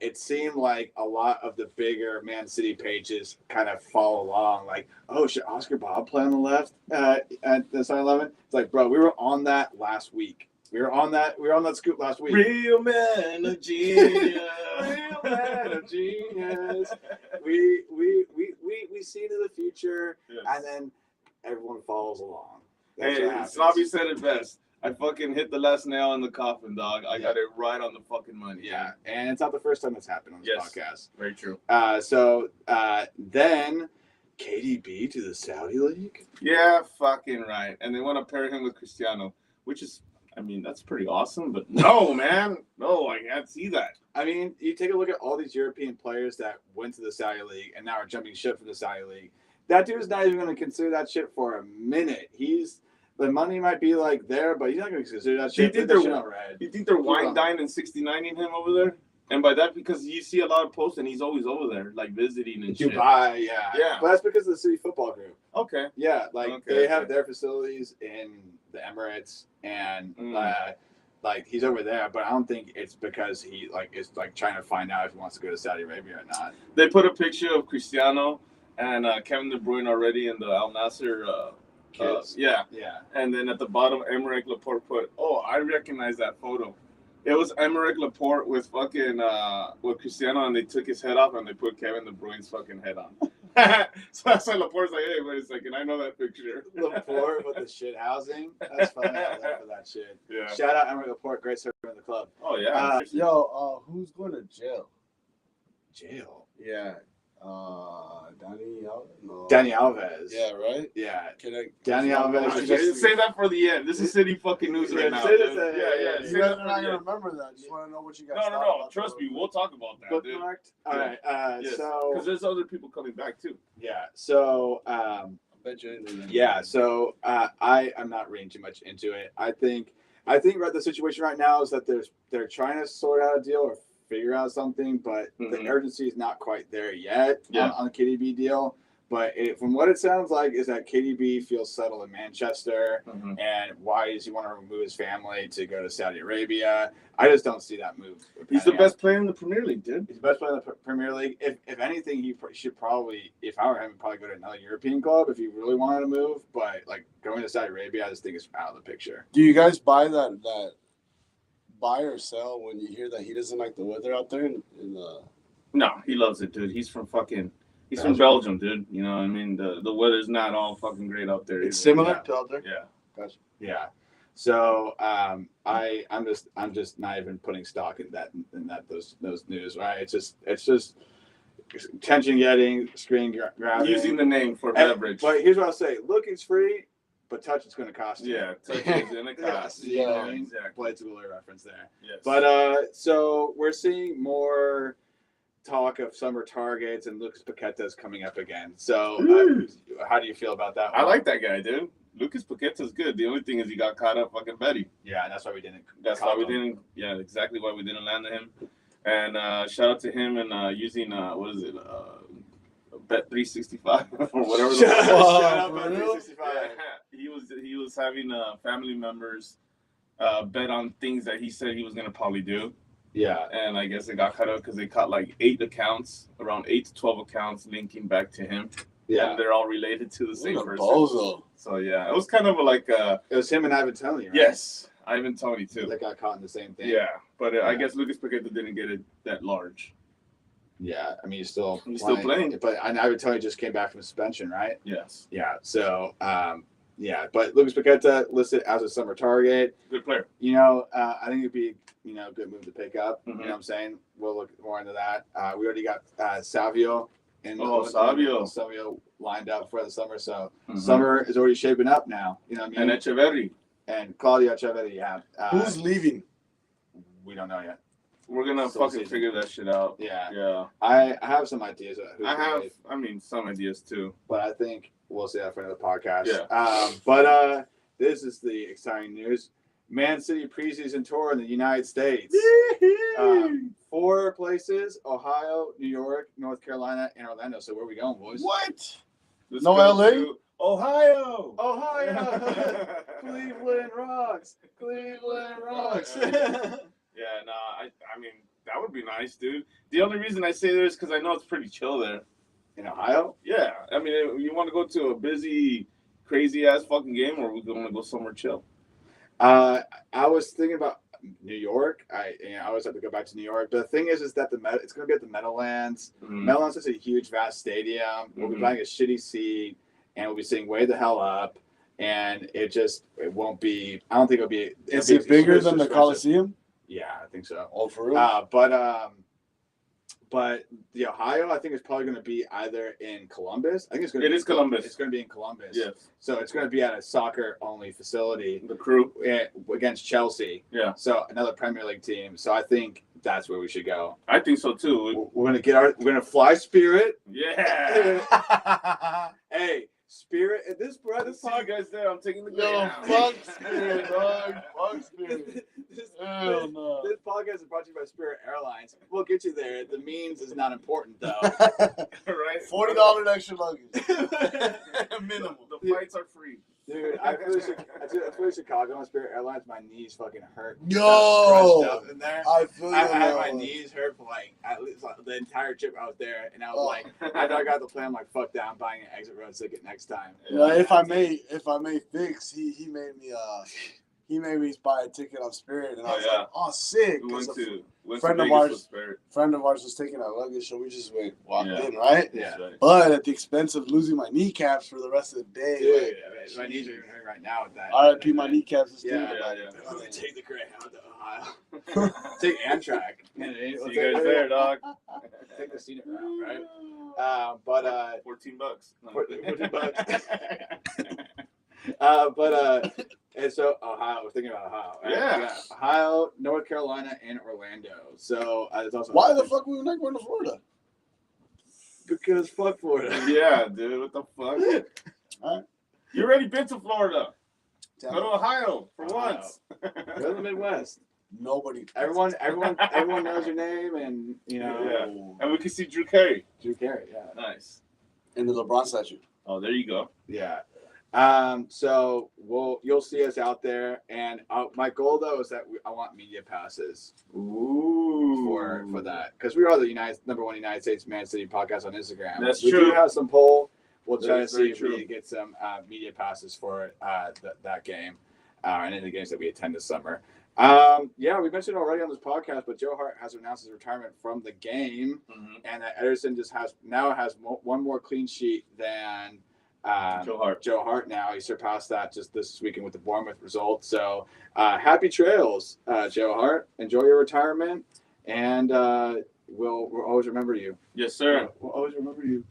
[SPEAKER 1] it seemed like a lot of the bigger Man City pages kind of follow along. Like, oh, should Oscar Bob play on the left at the side 11? It's like, bro, we were on that last week. We were on that scoop last week.
[SPEAKER 2] Real man of genius.
[SPEAKER 1] Real man of genius. We see into the future, and then everyone follows along.
[SPEAKER 2] That's hey, Snobby said it best. I fucking hit the last nail in the coffin, dog. I got it right on the fucking money.
[SPEAKER 1] Yeah, and it's not the first time it's happened on this podcast.
[SPEAKER 2] Very true.
[SPEAKER 1] So then KDB to the Saudi League?
[SPEAKER 2] Yeah, fucking right. And they want to pair him with Cristiano, which is, I mean, that's pretty awesome, but no, man. No, I can't see that.
[SPEAKER 1] I mean, you take a look at all these European players that went to the Saudi League and now are jumping ship from the Saudi League. That dude's not even going to consider that shit for a minute. The money might be like there, but he's not going to consider that shit.
[SPEAKER 2] You think they're wine dining 69ing him over there? And by that, because you see a lot of posts and he's always over there, like visiting and shit.
[SPEAKER 1] Dubai, yeah. But that's because of the City Football Group.
[SPEAKER 2] Okay.
[SPEAKER 1] Yeah, they have their facilities in the Emirates, and like he's over there. But I don't think it's because he is trying to find out if he wants to go to Saudi Arabia or not.
[SPEAKER 2] They put a picture of Cristiano and Kevin De Bruyne already in the Al Nassr
[SPEAKER 1] kids.
[SPEAKER 2] Yeah. And then at the bottom, Emerick Laporte put, "Oh, I recognize that photo." It was Emerick Laporte with fucking with Cristiano, and they took his head off and they put Kevin De Bruyne's fucking head on. So that's why Laporte's like, "Hey, wait a second, I know that picture."
[SPEAKER 1] Laporte with the shit housing. That's funny. I love for that shit.
[SPEAKER 2] Yeah.
[SPEAKER 1] Shout out Emerick Laporte, great servant in the club.
[SPEAKER 2] Oh yeah.
[SPEAKER 4] Who's going to jail?
[SPEAKER 1] Jail.
[SPEAKER 4] Yeah.
[SPEAKER 1] Danny Alves.
[SPEAKER 4] Yeah, right?
[SPEAKER 1] Yeah.
[SPEAKER 4] Danny
[SPEAKER 1] Alves.
[SPEAKER 2] Say that for the end. This is City fucking news right now.
[SPEAKER 4] You guys are not going to remember that. Just want to know what you guys
[SPEAKER 2] No. Trust me. We'll talk about that,
[SPEAKER 1] Bookmarked. All right. So.
[SPEAKER 2] Because there's other people coming back, too.
[SPEAKER 1] Yeah. So.
[SPEAKER 4] I bet you.
[SPEAKER 1] Yeah. So I am not reading too much into it. I think the situation right now is that they're trying to sort out a deal or figure out something, but the urgency is not quite there yet on the KDB deal. But from what it sounds like is that KDB feels settled in Manchester, and why does he want to remove his family to go to Saudi Arabia? I just don't see that move.
[SPEAKER 2] He's the best player in the Premier League, dude.
[SPEAKER 1] He's the best player in the Premier League. If anything, he should probably, if I were him, probably go to another European club if he really wanted to move. But like going to Saudi Arabia, I just think it's out of the picture.
[SPEAKER 4] Do you guys buy that buy or sell when you hear that he doesn't like the weather out there?
[SPEAKER 2] No, he loves it, dude. He's from Belgium, dude. You know what I mean? The weather's not all fucking great out there.
[SPEAKER 4] It's similar to out there?
[SPEAKER 2] Yeah.
[SPEAKER 4] Gotcha.
[SPEAKER 1] Yeah. So I'm just not even putting stock in those news, right? It's just attention getting, screen grabbing,
[SPEAKER 2] using the name for leverage.
[SPEAKER 1] But here's what I'll say: looking's free, but touch is going to cost you.
[SPEAKER 2] Yeah, touch is going to cost.
[SPEAKER 1] You know what I mean?
[SPEAKER 2] Exactly.
[SPEAKER 1] Blade Schooler reference there.
[SPEAKER 2] Yes.
[SPEAKER 1] But so we're seeing more talk of summer targets and Lucas Paqueta's coming up again. So how do you feel about that one?
[SPEAKER 2] I like that guy, dude. Lucas Paqueta's good. The only thing is he got caught up fucking betting.
[SPEAKER 1] Yeah, that's why we didn't.
[SPEAKER 2] Yeah, exactly why we didn't land him. And shout out to him and using what is it? Bet 365 or whatever.
[SPEAKER 1] Shout out Bet 365.
[SPEAKER 2] Yeah, he was having family members bet on things that he said he was gonna probably do.
[SPEAKER 1] Yeah,
[SPEAKER 2] and I guess it got cut up because they caught like 8 accounts, around 8 to 12 accounts linking back to him. Yeah, and they're all related to the same person.
[SPEAKER 4] Bozo.
[SPEAKER 2] So yeah, it was kind of like
[SPEAKER 1] it was him and Ivan Toney, right?
[SPEAKER 2] Yes, Ivan Toney too.
[SPEAKER 1] That got caught in the same thing.
[SPEAKER 2] Yeah, but I guess Lucas Paqueta didn't get it that large.
[SPEAKER 1] Yeah, I mean he's still
[SPEAKER 2] playing.
[SPEAKER 1] But Ivan Toney just came back from suspension, right?
[SPEAKER 2] Yes.
[SPEAKER 1] Yeah. So yeah, but Lucas Paqueta listed as a summer target.
[SPEAKER 2] Good player.
[SPEAKER 1] You know, I think it'd be a good move to pick up.
[SPEAKER 2] Mm-hmm.
[SPEAKER 1] You know what I'm saying? We'll look more into that. We already got Savio. Savio lined up for the summer, so summer is already shaping up now. You know what I mean?
[SPEAKER 2] And Echeverri.
[SPEAKER 1] And Claudio Echeverri, yeah.
[SPEAKER 4] Who's leaving?
[SPEAKER 1] We don't know yet.
[SPEAKER 2] We're gonna fucking figure that shit out.
[SPEAKER 1] Yeah.
[SPEAKER 2] Yeah.
[SPEAKER 1] I have some ideas.
[SPEAKER 2] Some ideas too.
[SPEAKER 1] But I think we'll see that for another podcast.
[SPEAKER 2] Yeah.
[SPEAKER 1] But this is the exciting news. Man City preseason tour in the United States. 4 places: Ohio, New York, North Carolina, and Orlando. So where are we going, boys?
[SPEAKER 4] What?
[SPEAKER 2] Let's
[SPEAKER 4] no
[SPEAKER 2] go
[SPEAKER 4] LA?
[SPEAKER 2] to Ohio.
[SPEAKER 1] Cleveland rocks. Cleveland rocks.
[SPEAKER 2] Yeah, no, I mean that would be nice, dude. The only reason I say this is because I know it's pretty chill there.
[SPEAKER 1] In Ohio?
[SPEAKER 2] Yeah, I mean, you want to go to a busy, crazy ass fucking game, or we want to go somewhere chill?
[SPEAKER 1] I was thinking about New York. I always have to go back to New York. But the thing is that it's going to be at the Meadowlands.
[SPEAKER 2] Mm-hmm.
[SPEAKER 1] Meadowlands is a huge, vast stadium. We'll be buying a shitty seat, and we'll be sitting way the hell up. And it won't be. I don't think it'll be.
[SPEAKER 4] Is it bigger than the Coliseum?
[SPEAKER 1] Yeah, I think so.
[SPEAKER 4] Oh, for real?
[SPEAKER 1] But the Ohio, I think, is probably going to be either in Columbus. I think it's going to be.
[SPEAKER 2] It is Columbus.
[SPEAKER 1] It's going to be in Columbus.
[SPEAKER 2] Yes.
[SPEAKER 1] So it's going to be at a soccer-only facility.
[SPEAKER 2] The Crew
[SPEAKER 1] against Chelsea. Yeah. So another Premier League team. So I think that's where we should go.
[SPEAKER 2] I think so too.
[SPEAKER 1] We're going to fly Spirit.
[SPEAKER 2] Yeah.
[SPEAKER 1] Hey. Spirit, and this
[SPEAKER 2] see you guys there. I'm taking the
[SPEAKER 4] fuck Spirit, dog. Fuck Spirit.
[SPEAKER 1] This podcast is brought to you by Spirit Airlines. We'll get you there. The means is not important, though.
[SPEAKER 2] Right?
[SPEAKER 4] $40 extra luggage.
[SPEAKER 2] Minimum. The flights are free.
[SPEAKER 1] Dude, I flew to Chicago on Spirit Airlines. My knees fucking hurt.
[SPEAKER 4] Yo,
[SPEAKER 1] up in there.
[SPEAKER 4] I
[SPEAKER 1] had my knees hurt for at least the entire trip I was there, and I was after I got the plan, I'm like, fuck that, I'm buying an exit road ticket next time.
[SPEAKER 4] Yeah, if I may fix, he made me buy a ticket on Spirit, and I was like, oh, sick.
[SPEAKER 2] We
[SPEAKER 4] friend of ours was taking our luggage, so we just walked in, right?
[SPEAKER 1] Yeah.
[SPEAKER 4] But at the expense of losing my kneecaps for the rest of the day.
[SPEAKER 1] Dude, my knees are even hurting right now with that.
[SPEAKER 4] R.I.P. my kneecaps.
[SPEAKER 1] Yeah. I'm gonna take the Greyhound to Ohio. Take Amtrak.
[SPEAKER 2] See you guys there, dog.
[SPEAKER 1] Take the scenic route, right? But
[SPEAKER 2] $14.
[SPEAKER 1] $14. And so Ohio, we're thinking about Ohio. Right?
[SPEAKER 2] Yeah.
[SPEAKER 1] Ohio, North Carolina, and Orlando. So it's also.
[SPEAKER 4] Why the fuck we were not going to Florida?
[SPEAKER 1] Because fuck Florida.
[SPEAKER 2] Yeah, dude. What the fuck?
[SPEAKER 4] Huh?
[SPEAKER 2] You already been to Florida. Go to Ohio for once.
[SPEAKER 1] Go to the Midwest.
[SPEAKER 4] Nobody.
[SPEAKER 1] Everyone knows your name, and
[SPEAKER 2] Yeah. And we can see Drew Carey.
[SPEAKER 1] Drew Carey, yeah.
[SPEAKER 2] Nice.
[SPEAKER 4] And the LeBron statue.
[SPEAKER 2] Oh, there you go.
[SPEAKER 1] Yeah. So you'll see us out there, and my goal though is that I want media passes.
[SPEAKER 2] Ooh.
[SPEAKER 1] For that, because we are the number one United States Man City podcast on Instagram.
[SPEAKER 2] That's
[SPEAKER 1] we
[SPEAKER 2] true.
[SPEAKER 1] We do have some poll. We'll try to see if
[SPEAKER 2] true.
[SPEAKER 1] we can get some media passes for that game and any games that we attend this summer. Yeah, we mentioned already on this podcast, but Joe Hart has announced his retirement from the game, and that Ederson just has one more clean sheet than Joe Hart now. He surpassed that just this weekend with the Bournemouth result. So happy trails, Joe Hart. Enjoy your retirement, and we'll always remember you.
[SPEAKER 2] Yes, sir.
[SPEAKER 1] We'll always remember you.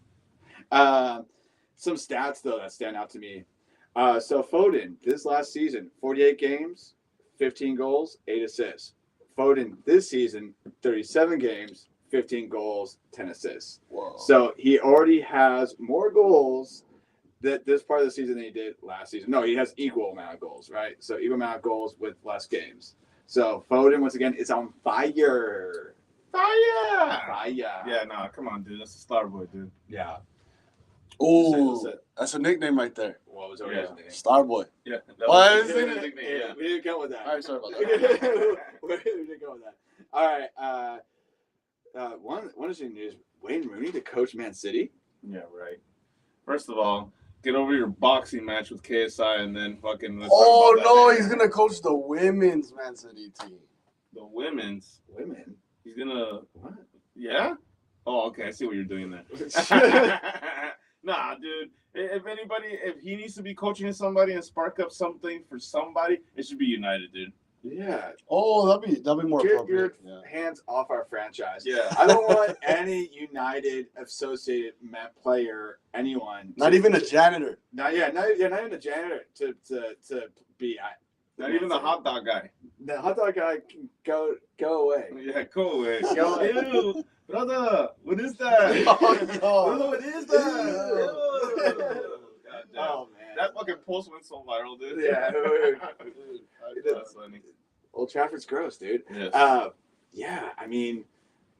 [SPEAKER 1] Some stats, though, that stand out to me. So Foden, this last season, 48 games, 15 goals, 8 assists. Foden this season, 37 games, 15 goals, 10 assists.
[SPEAKER 4] Whoa.
[SPEAKER 1] So he already has more goals this part of the season than he did last season. No, he has equal amount of goals, right? So equal amount of goals with less games. So Foden, once again, is on fire. Fire.
[SPEAKER 2] Yeah, nah, come on, dude. That's a star boy, dude.
[SPEAKER 1] Yeah.
[SPEAKER 4] Oh, that's a nickname right there.
[SPEAKER 1] What was already his name?
[SPEAKER 4] Starboy.
[SPEAKER 2] Yeah.
[SPEAKER 4] Well,
[SPEAKER 2] his nickname. Yeah.
[SPEAKER 1] We didn't go with that.
[SPEAKER 4] All right, sorry about
[SPEAKER 1] we
[SPEAKER 4] that.
[SPEAKER 1] didn't go with that. All right. One interesting news: Wayne Rooney to coach Man City.
[SPEAKER 2] Yeah, right. First of all, get over your boxing match with KSI, and then fucking. Let's
[SPEAKER 4] Oh
[SPEAKER 2] talk about
[SPEAKER 4] no,
[SPEAKER 2] that.
[SPEAKER 4] he's gonna coach the women's Man City team.
[SPEAKER 2] The women's.
[SPEAKER 1] Women.
[SPEAKER 2] He's gonna.
[SPEAKER 1] What?
[SPEAKER 2] Yeah. Oh, okay. I see what you're doing there. Nah, dude. If he needs to be coaching somebody and spark up something for somebody, it should be United, dude.
[SPEAKER 1] Yeah.
[SPEAKER 4] Oh, that'd be more
[SPEAKER 1] Get
[SPEAKER 4] appropriate.
[SPEAKER 1] your hands off our franchise.
[SPEAKER 2] Yeah.
[SPEAKER 1] I don't want any United associated player, anyone.
[SPEAKER 4] Not even a janitor.
[SPEAKER 1] Not even a janitor to be at.
[SPEAKER 2] Not even the hot dog guy.
[SPEAKER 1] The hot dog guy can go away.
[SPEAKER 2] Yeah, go away.
[SPEAKER 1] Go away.
[SPEAKER 2] Ew, brother, what is that?
[SPEAKER 4] Oh,
[SPEAKER 2] Brother, what is that?
[SPEAKER 1] Ew.
[SPEAKER 2] God damn.
[SPEAKER 1] Oh man.
[SPEAKER 2] That fucking post went so viral, dude.
[SPEAKER 1] Yeah.
[SPEAKER 2] That's funny.
[SPEAKER 1] Old Trafford's gross, dude.
[SPEAKER 2] Yes.
[SPEAKER 1] Yeah, I mean,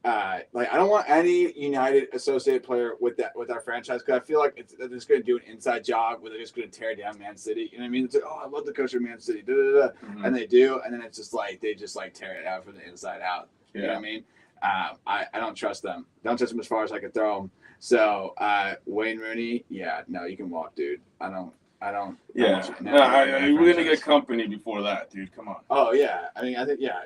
[SPEAKER 1] I don't want any United associated player with our franchise because I feel like they're just going to do an inside job where they're just going to tear down Man City. You know what I mean? It's like, oh, I love the coach of Man City,
[SPEAKER 2] Mm-hmm.
[SPEAKER 1] and they do, and then it's just like they just like tear it out from the inside out.
[SPEAKER 2] Yeah.
[SPEAKER 1] You know what I mean? I don't trust them. Don't trust them as far as I can throw them. So Wayne Rooney, yeah, no, you can walk, dude. I don't.
[SPEAKER 2] Yeah. We're gonna get company before that, dude. Come on.
[SPEAKER 1] Oh yeah, I think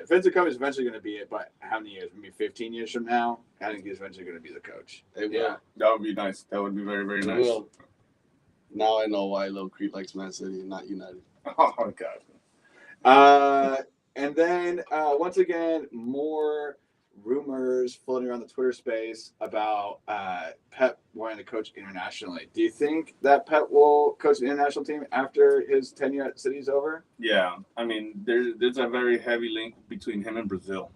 [SPEAKER 1] Vincent Kompany is eventually going to be it, but how many years? Maybe 15 years from now, I think he's eventually going to be the coach.
[SPEAKER 4] Yeah.
[SPEAKER 2] That would be nice. That would be very, very nice.
[SPEAKER 4] Well, now I know why Lil Creep likes Man City and not United.
[SPEAKER 2] Oh my god.
[SPEAKER 1] And then once again, more rumors floating around the Twitter space about Pep wanting to coach internationally. Do you think that Pep will coach the international team after his tenure at City is over?
[SPEAKER 2] Yeah, I mean, there's a very heavy link between him and Brazil.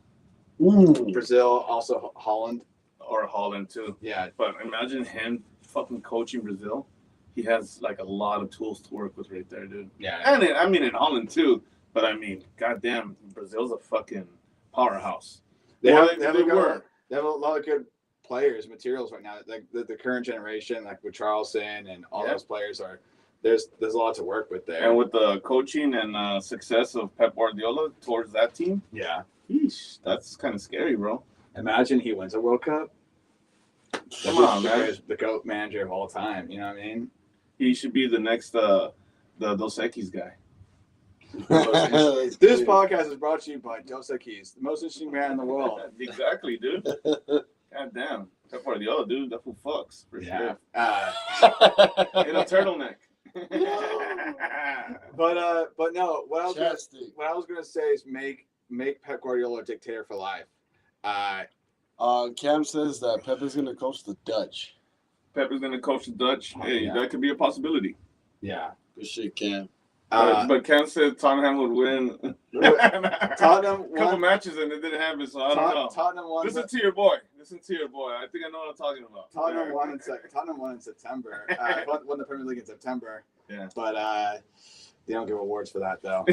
[SPEAKER 4] Ooh.
[SPEAKER 1] Brazil, also Holland.
[SPEAKER 2] Or Holland, too.
[SPEAKER 1] Yeah.
[SPEAKER 2] But imagine him fucking coaching Brazil. He has, like, a lot of tools to work with right there, dude.
[SPEAKER 1] Yeah.
[SPEAKER 2] And in Holland, too. But, I mean, goddamn, Brazil's a fucking powerhouse.
[SPEAKER 1] They have a
[SPEAKER 2] were.
[SPEAKER 1] lot of good players, materials right now. Like the current generation, like with Charleston and all those players there's a lot to work with there.
[SPEAKER 2] And with the coaching and success of Pep Guardiola towards that team,
[SPEAKER 1] yeah,
[SPEAKER 2] that's kind of scary, bro.
[SPEAKER 1] Imagine he wins a World Cup.
[SPEAKER 2] Come on, man.
[SPEAKER 1] The GOAT manager of all time. You know what I mean?
[SPEAKER 2] He should be the next the Dos Equis guy.
[SPEAKER 1] This podcast is brought to you by Dos Equis, the most interesting man in the world.
[SPEAKER 2] Exactly, dude. God damn. Pep Guardiola, dude, that fool fucks for sure. In a turtleneck.
[SPEAKER 1] But no, what I was gonna say is make Pep Guardiola a dictator for life.
[SPEAKER 4] Cam says that Pep is gonna coach the Dutch.
[SPEAKER 2] Pep is gonna coach the Dutch. Hey, that could be a possibility.
[SPEAKER 1] Yeah.
[SPEAKER 4] Good shit, Cam.
[SPEAKER 2] But Cam said Tottenham would win.
[SPEAKER 1] Tottenham
[SPEAKER 2] a couple matches and it didn't happen, so I don't know.
[SPEAKER 1] Tottenham won.
[SPEAKER 2] Listen to your boy. I think I know what I'm talking about.
[SPEAKER 1] Tottenham won in September. Won the Premier League in September.
[SPEAKER 2] Yeah.
[SPEAKER 1] But they don't give awards for that though.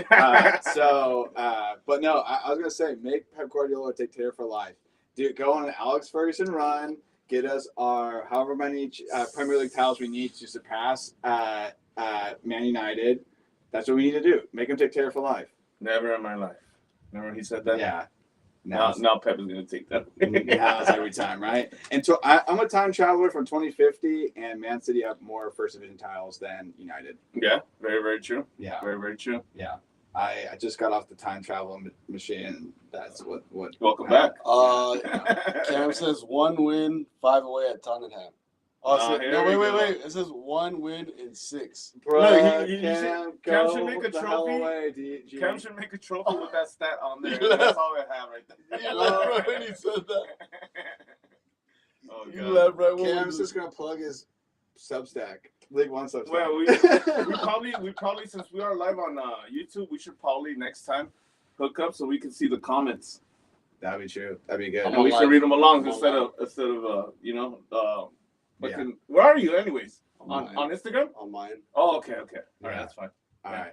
[SPEAKER 1] But no, I was gonna say make Pep Guardiola a dictator for life. Dude, go on an Alex Ferguson run. Get us our however many Premier League titles we need to surpass Man United. That's what we need to do. Make him dictator for life.
[SPEAKER 2] Never in my life. Remember he said that?
[SPEAKER 1] Yeah.
[SPEAKER 2] Now Pep is going to take that.
[SPEAKER 1] Now it's every time, right? And so I'm a time traveler from 2050, and Man City have more First Division titles than United.
[SPEAKER 2] Yeah, very, very true.
[SPEAKER 1] Yeah.
[SPEAKER 2] Very, very true.
[SPEAKER 1] Yeah. I just got off the time travel machine. That's what.
[SPEAKER 2] Welcome back.
[SPEAKER 4] Cam says 1 win, 5 away at Tottenham. Oh,
[SPEAKER 2] here
[SPEAKER 4] no,
[SPEAKER 2] we
[SPEAKER 4] wait.
[SPEAKER 2] go.
[SPEAKER 4] It says 1 win in 6.
[SPEAKER 1] Bro,
[SPEAKER 2] Look,
[SPEAKER 1] Cam
[SPEAKER 2] should make a
[SPEAKER 1] the hell
[SPEAKER 2] trophy.
[SPEAKER 1] away, DG.
[SPEAKER 2] Cam should make a trophy with that stat on there. That's all I have right there.
[SPEAKER 4] You left right when he said that.
[SPEAKER 2] Oh,
[SPEAKER 4] You
[SPEAKER 2] God.
[SPEAKER 4] left right when
[SPEAKER 1] Cam's just gonna plug his Substack, League One Substack.
[SPEAKER 2] Well, we probably since we are live on YouTube, we should probably next time hook up so we can see the comments.
[SPEAKER 1] That'd be true. That'd be good.
[SPEAKER 2] And we should read them along
[SPEAKER 3] I'm
[SPEAKER 2] instead
[SPEAKER 3] online.
[SPEAKER 2] of where are you anyways?
[SPEAKER 3] Online.
[SPEAKER 2] On Instagram?
[SPEAKER 3] On mine.
[SPEAKER 2] Oh, okay. All right,
[SPEAKER 1] Yeah.
[SPEAKER 2] that's fine.
[SPEAKER 1] All right.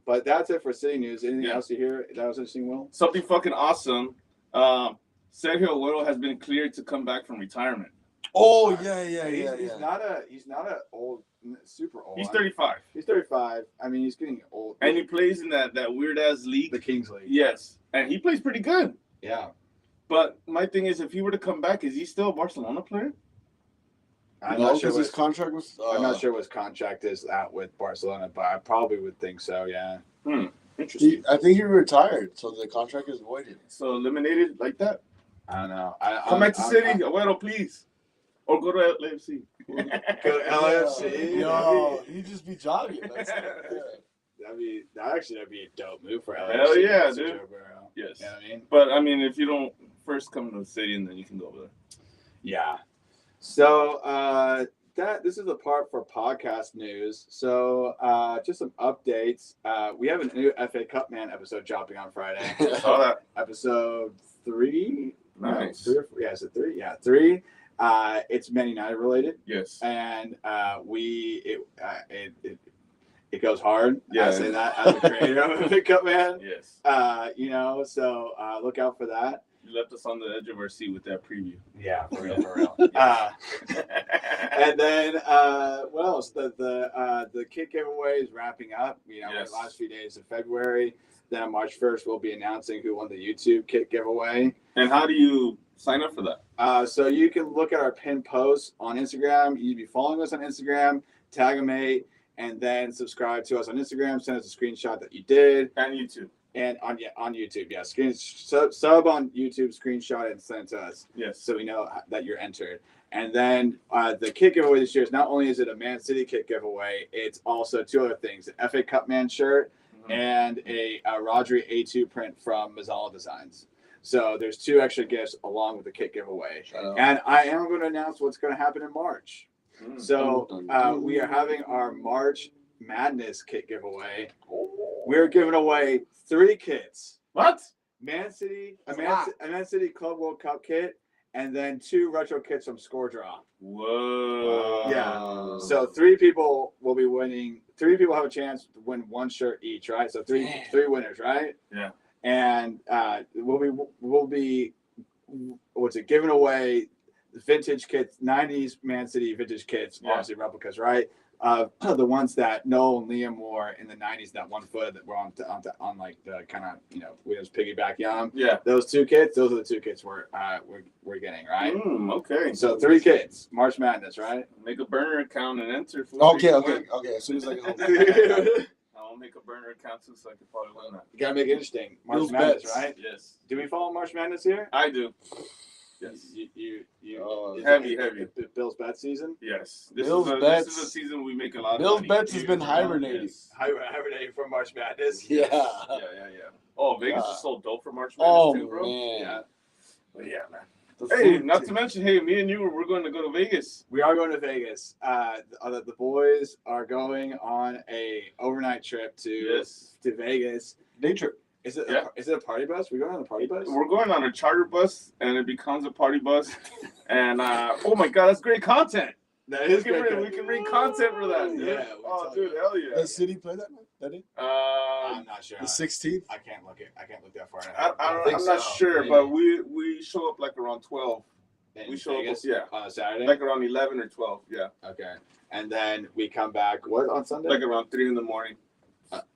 [SPEAKER 1] But that's it for city news. Anything
[SPEAKER 2] Yeah.
[SPEAKER 1] else you hear that was interesting, Will?
[SPEAKER 2] Something fucking awesome. Sergio Aguero has been cleared to come back from retirement.
[SPEAKER 4] Oh, yeah.
[SPEAKER 1] He's not a old, super old.
[SPEAKER 2] He's 35.
[SPEAKER 1] He's 35. I mean, he's getting old.
[SPEAKER 2] And he plays in that weird ass league.
[SPEAKER 1] The Kings League.
[SPEAKER 2] Yes. And he plays pretty good.
[SPEAKER 1] Yeah.
[SPEAKER 2] But my thing is, if he were to come back, is he still a Barcelona player?
[SPEAKER 1] I'm
[SPEAKER 4] No,
[SPEAKER 1] not sure
[SPEAKER 4] because his contract was.
[SPEAKER 1] I'm not sure what his contract is out with Barcelona, but I probably would think so. Yeah.
[SPEAKER 2] Interesting.
[SPEAKER 4] I think he retired, so the contract is voided.
[SPEAKER 2] So eliminated like that?
[SPEAKER 1] I don't know.
[SPEAKER 2] Come back to City, Aguero, please. Or go to LAFC.
[SPEAKER 1] Go to LAFC.
[SPEAKER 4] Yo, he just be jogging. That's it.
[SPEAKER 1] That'd be a dope move for LAFC.
[SPEAKER 2] Hell yeah,
[SPEAKER 1] Sergio
[SPEAKER 2] dude.
[SPEAKER 1] Aguero.
[SPEAKER 2] Yes.
[SPEAKER 1] You know what I mean?
[SPEAKER 2] But I mean, if you don't first come to the city, and then you can go over there.
[SPEAKER 1] Yeah. So this is the part for podcast news. So just some updates. We have a new FA Cup Man episode dropping on Friday.
[SPEAKER 2] Saw that.
[SPEAKER 1] Episode 3.
[SPEAKER 2] Nice.
[SPEAKER 1] 3 or 4. Yeah, is it 3? Yeah, 3. It's Man United related,
[SPEAKER 2] Yes.
[SPEAKER 1] and it goes hard.
[SPEAKER 2] Yeah.
[SPEAKER 1] I say that as a creator of FA Cup Man.
[SPEAKER 2] Yes.
[SPEAKER 1] So look out for that.
[SPEAKER 2] You left us on the edge of our seat with that preview.
[SPEAKER 1] Yeah, for real. And then what else? The kit giveaway is wrapping up.
[SPEAKER 2] Yes.
[SPEAKER 1] The last few days of February. Then on March 1st, we'll be announcing who won the YouTube kit giveaway.
[SPEAKER 2] And how do you sign up for that?
[SPEAKER 1] So you can look at our pinned posts on Instagram. You'd be following us on Instagram, tag a mate, and then subscribe to us on Instagram. Send us a screenshot that you did.
[SPEAKER 2] And YouTube.
[SPEAKER 1] And on YouTube, yeah. Sub on YouTube, screenshot, and send it to us.
[SPEAKER 2] Yes.
[SPEAKER 1] So we know that you're entered. And then the kit giveaway this year is not only is it a Man City kit giveaway, it's also 2 other things: an FA Cup Man shirt and a Rodri A2 print from Mazzala Designs. So there's 2 extra gifts along with the kit giveaway. And I am going to announce what's going to happen in March. So we are having our March Madness kit giveaway. We're giving away 3 kits.
[SPEAKER 2] What?
[SPEAKER 1] Man City, a Man City Club World Cup kit, and then 2 retro kits from Score Draw.
[SPEAKER 2] Whoa.
[SPEAKER 1] Yeah. So 3 people will be winning. 3 people have a chance to win 1 shirt each, right? So 3 winners, right?
[SPEAKER 2] Yeah.
[SPEAKER 1] And we'll be giving away vintage kits, 90s Man City vintage kits, obviously replicas, right? The ones that Noel and Liam wore in the 90s, that one foot that were on like the kind of, we just piggybacking on them.
[SPEAKER 2] Yeah.
[SPEAKER 1] Those 2 kits, those are the 2 kits we're getting, right?
[SPEAKER 2] Okay.
[SPEAKER 1] So 3 kits, March Madness, right?
[SPEAKER 2] Make a burner account and enter.
[SPEAKER 4] Okay. As soon as I get home.
[SPEAKER 2] I'll make a burner account too, so I can probably win that.
[SPEAKER 1] You gotta make it interesting. March
[SPEAKER 4] Bill's
[SPEAKER 1] Madness,
[SPEAKER 4] bets.
[SPEAKER 1] right?
[SPEAKER 2] Yes.
[SPEAKER 1] Do we follow March Madness here?
[SPEAKER 2] I do. Yes.
[SPEAKER 1] You
[SPEAKER 2] Heavy.
[SPEAKER 1] Bill's bet season?
[SPEAKER 2] Yes.
[SPEAKER 4] Bill's
[SPEAKER 2] This
[SPEAKER 4] bets.
[SPEAKER 2] is a season we make a lot of
[SPEAKER 4] Bill's
[SPEAKER 2] money.
[SPEAKER 4] bets has been hibernating.
[SPEAKER 2] Yes.
[SPEAKER 1] Hibernating for March Madness.
[SPEAKER 4] Yeah.
[SPEAKER 2] Yeah. Oh, Vegas is so dope for March Madness too, bro.
[SPEAKER 4] Man.
[SPEAKER 1] Yeah.
[SPEAKER 2] But yeah, man.
[SPEAKER 4] The
[SPEAKER 2] Hey,
[SPEAKER 4] food
[SPEAKER 2] not
[SPEAKER 4] too.
[SPEAKER 2] to mention, me and you, we're going to go to Vegas.
[SPEAKER 1] We are going to Vegas. The boys are going on a overnight trip to Vegas.
[SPEAKER 4] Day trip.
[SPEAKER 1] Is it a party bus? We're going on a party bus?
[SPEAKER 2] We're going on a charter bus, and it becomes a party bus. And oh my god, that's great content.
[SPEAKER 1] That is
[SPEAKER 2] We
[SPEAKER 1] great.
[SPEAKER 2] can read content for that, dude.
[SPEAKER 1] Yeah,
[SPEAKER 2] Oh, dude, hell yeah.
[SPEAKER 4] Does City play that night? That day?
[SPEAKER 1] I'm not sure.
[SPEAKER 4] The 16th?
[SPEAKER 1] I can't look that far.
[SPEAKER 2] I'm not sure, but we show up like around 12. We show
[SPEAKER 1] Vegas,
[SPEAKER 2] up,
[SPEAKER 1] on a Saturday.
[SPEAKER 2] like around 11 or 12, yeah.
[SPEAKER 1] Okay, and then we come back. What on Sunday?
[SPEAKER 2] Like around 3 in the morning.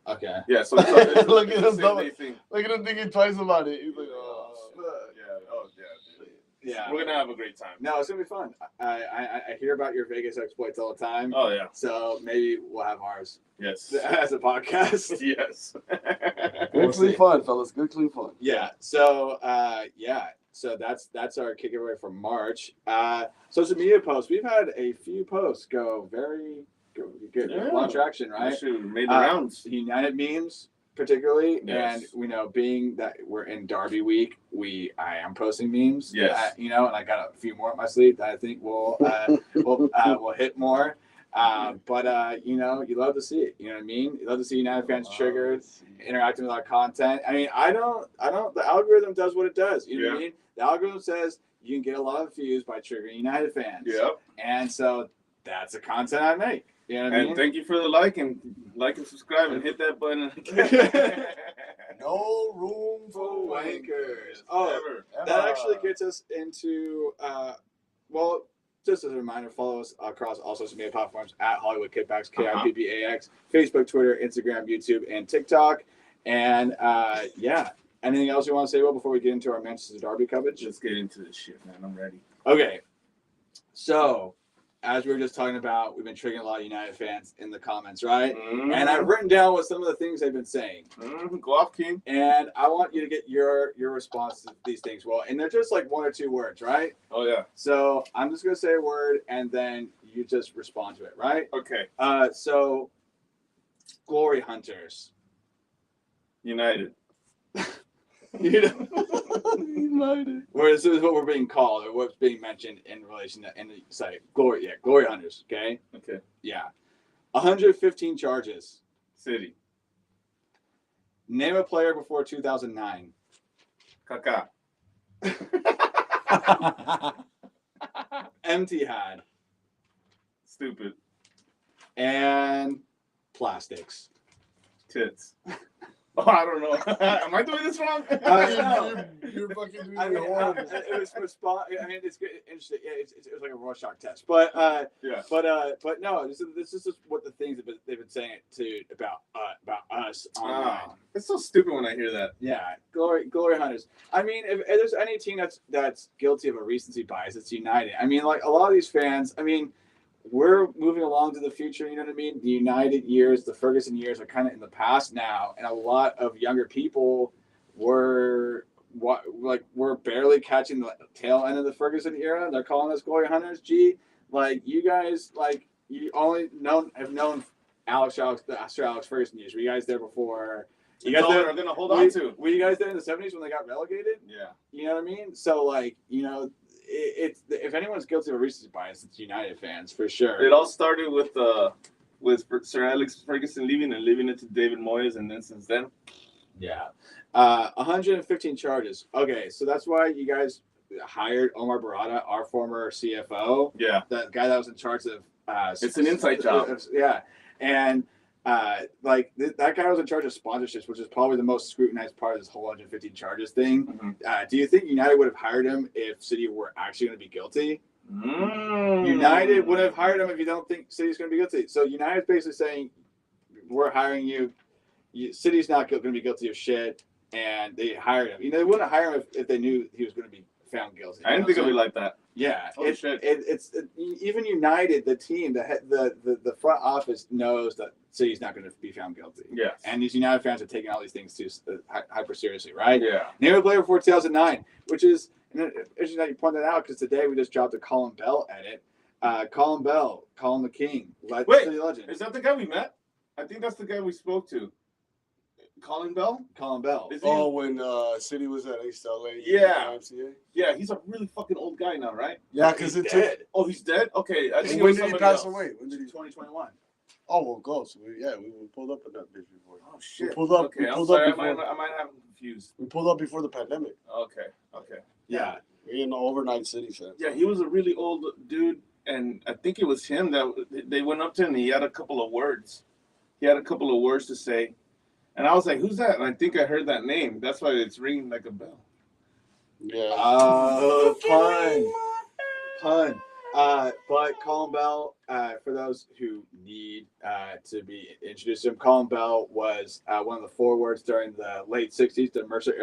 [SPEAKER 1] Okay.
[SPEAKER 2] Yeah, so it's
[SPEAKER 4] Look at
[SPEAKER 2] the
[SPEAKER 4] him,
[SPEAKER 2] same day thing.
[SPEAKER 4] Look at him thinking twice about it. He's like, oh.
[SPEAKER 2] Dude.
[SPEAKER 1] Yeah.
[SPEAKER 2] We're gonna have a great time.
[SPEAKER 1] No, it's gonna be fun. I hear about your Vegas exploits all the time.
[SPEAKER 2] Oh yeah.
[SPEAKER 1] So maybe we'll have ours
[SPEAKER 2] Yes.
[SPEAKER 1] as a podcast.
[SPEAKER 2] Yes.
[SPEAKER 4] Good, clean fun, fellas. Good, clean fun.
[SPEAKER 1] Yeah. So So that's our giveaway for March. Social media posts. We've had a few posts go very good. A lot of traction, right?
[SPEAKER 2] Actually, made the rounds.
[SPEAKER 1] United memes, particularly,
[SPEAKER 2] Yes.
[SPEAKER 1] and being that we're in Derby week, I am posting memes.
[SPEAKER 2] Yes.
[SPEAKER 1] And I got a few more up my sleeve that I think we'll hit more. But you love to see it. You know what I mean? You love to see United fans triggered, interacting with our content. I mean, I don't. The algorithm does what it does. You know what I mean? The algorithm says you can get a lot of views by triggering United fans.
[SPEAKER 2] Yep.
[SPEAKER 1] And so that's the content I make. You know what I mean?
[SPEAKER 2] Thank you for the like and subscribe and hit that button.
[SPEAKER 4] No room for wankers.
[SPEAKER 1] That actually gets us into just as a reminder, follow us across all social media platforms at Hollywood Kippax, Kippax, Facebook, Twitter, Instagram, YouTube, and TikTok. And anything else you want to say before we get into our Manchester Derby coverage?
[SPEAKER 2] Let's get into this shit, man. I'm ready.
[SPEAKER 1] Okay. So, as we were just talking about, we've been triggering a lot of United fans in the comments, right? Mm-hmm. And I've written down what some of the things they've been saying.
[SPEAKER 2] Mm-hmm. Go off, King.
[SPEAKER 1] And I want you to get your response to these things. Well, and they're just like one or two words, right?
[SPEAKER 2] Oh, yeah.
[SPEAKER 1] So I'm just going to say a word, and then you just respond to it, right?
[SPEAKER 2] Okay.
[SPEAKER 1] So, Glory Hunters.
[SPEAKER 2] United.
[SPEAKER 1] United. Where this is what we're being called, or what's being mentioned in relation to the site. Glory Hunters. Okay.
[SPEAKER 2] Okay.
[SPEAKER 1] Yeah. 115 charges.
[SPEAKER 2] City.
[SPEAKER 1] Name a player before 2009.
[SPEAKER 2] Kaká.
[SPEAKER 1] Empty had.
[SPEAKER 2] Stupid.
[SPEAKER 1] And plastics.
[SPEAKER 2] Tits. Oh, I don't know. Am I doing this wrong?
[SPEAKER 4] You're fucking doing it horrible.
[SPEAKER 1] It was it's good, interesting. Yeah, it was like a Rorschach test, but no, this is just what the things they've been saying about us online.
[SPEAKER 2] It's so stupid when I hear that.
[SPEAKER 1] Yeah, glory hunters. I mean, if there's any team that's guilty of a recency bias, it's United. I mean, like a lot of these fans. I mean, we're moving along to the future, you know what I mean? The United years, the Ferguson years are kind of in the past now, and a lot of younger people we're barely catching the tail end of the Ferguson era. They're calling us glory hunters. Gee, like you guys, like you only have known Sir Alex Ferguson years. Were you guys there before?
[SPEAKER 2] You guys are gonna hold on to.
[SPEAKER 1] Were you guys there in the 70s when they got relegated?
[SPEAKER 2] Yeah.
[SPEAKER 1] You know what I mean? So like, it's if anyone's guilty of a recency bias, it's United fans for sure.
[SPEAKER 2] It all started with Sir Alex Ferguson leaving and leaving it to David Moyes, and then since then,
[SPEAKER 1] 115 charges. Okay, so that's why you guys hired Omar Barada, our former CFO.
[SPEAKER 2] Yeah,
[SPEAKER 1] the guy that was in charge of.
[SPEAKER 2] It's an inside job.
[SPEAKER 1] Yeah, and that guy was in charge of sponsorships, which is probably the most scrutinized part of this whole 115 charges thing. Mm-hmm. Do you think United would have hired him if City were actually going to be guilty? United would have hired him if you don't think City's going to be guilty. So United's basically saying, we're hiring you. City's not going to be guilty of shit, and they hired him. They wouldn't hire him if they knew he was going to be found guilty.
[SPEAKER 2] I didn't think it would be like that.
[SPEAKER 1] Yeah, it's even United, the team, the front office knows that City's not going to be found guilty.
[SPEAKER 2] Yeah,
[SPEAKER 1] and these United fans are taking all these things too hyper seriously, right?
[SPEAKER 2] Yeah.
[SPEAKER 1] Name a player before 2009, which is interesting that you pointed that out because today we just dropped a Colin Bell edit. Colin Bell, Colin the King, City legend.
[SPEAKER 2] Is that the guy we met? I think that's the guy we spoke to. Colin Bell?
[SPEAKER 1] Colin Bell.
[SPEAKER 4] When City was at East LA.
[SPEAKER 2] Yeah. Yeah, he's a really fucking old guy now, right?
[SPEAKER 4] Yeah, because it's
[SPEAKER 2] dead. Oh, he's dead? Okay. I think
[SPEAKER 4] when did he pass away? When did he?
[SPEAKER 1] 2021.
[SPEAKER 4] Oh, well, close. We pulled up in that bitch before.
[SPEAKER 2] Oh, shit.
[SPEAKER 4] We pulled up.
[SPEAKER 2] Okay, I'm sorry. I might have him confused.
[SPEAKER 4] We pulled up before the pandemic.
[SPEAKER 2] Okay.
[SPEAKER 1] Yeah.
[SPEAKER 4] We're in the overnight City fans.
[SPEAKER 2] Yeah, he was a really old dude, and I think it was him that they went up to him and he had a couple of words. He had a couple of words to say. And I was like, who's that? And I think I heard that name. That's why it's ringing like a bell.
[SPEAKER 4] Yeah.
[SPEAKER 1] Pun. But Colin Bell, for those who need to be introduced to him, Colin Bell was one of the forwards during the late 60s, the Mercer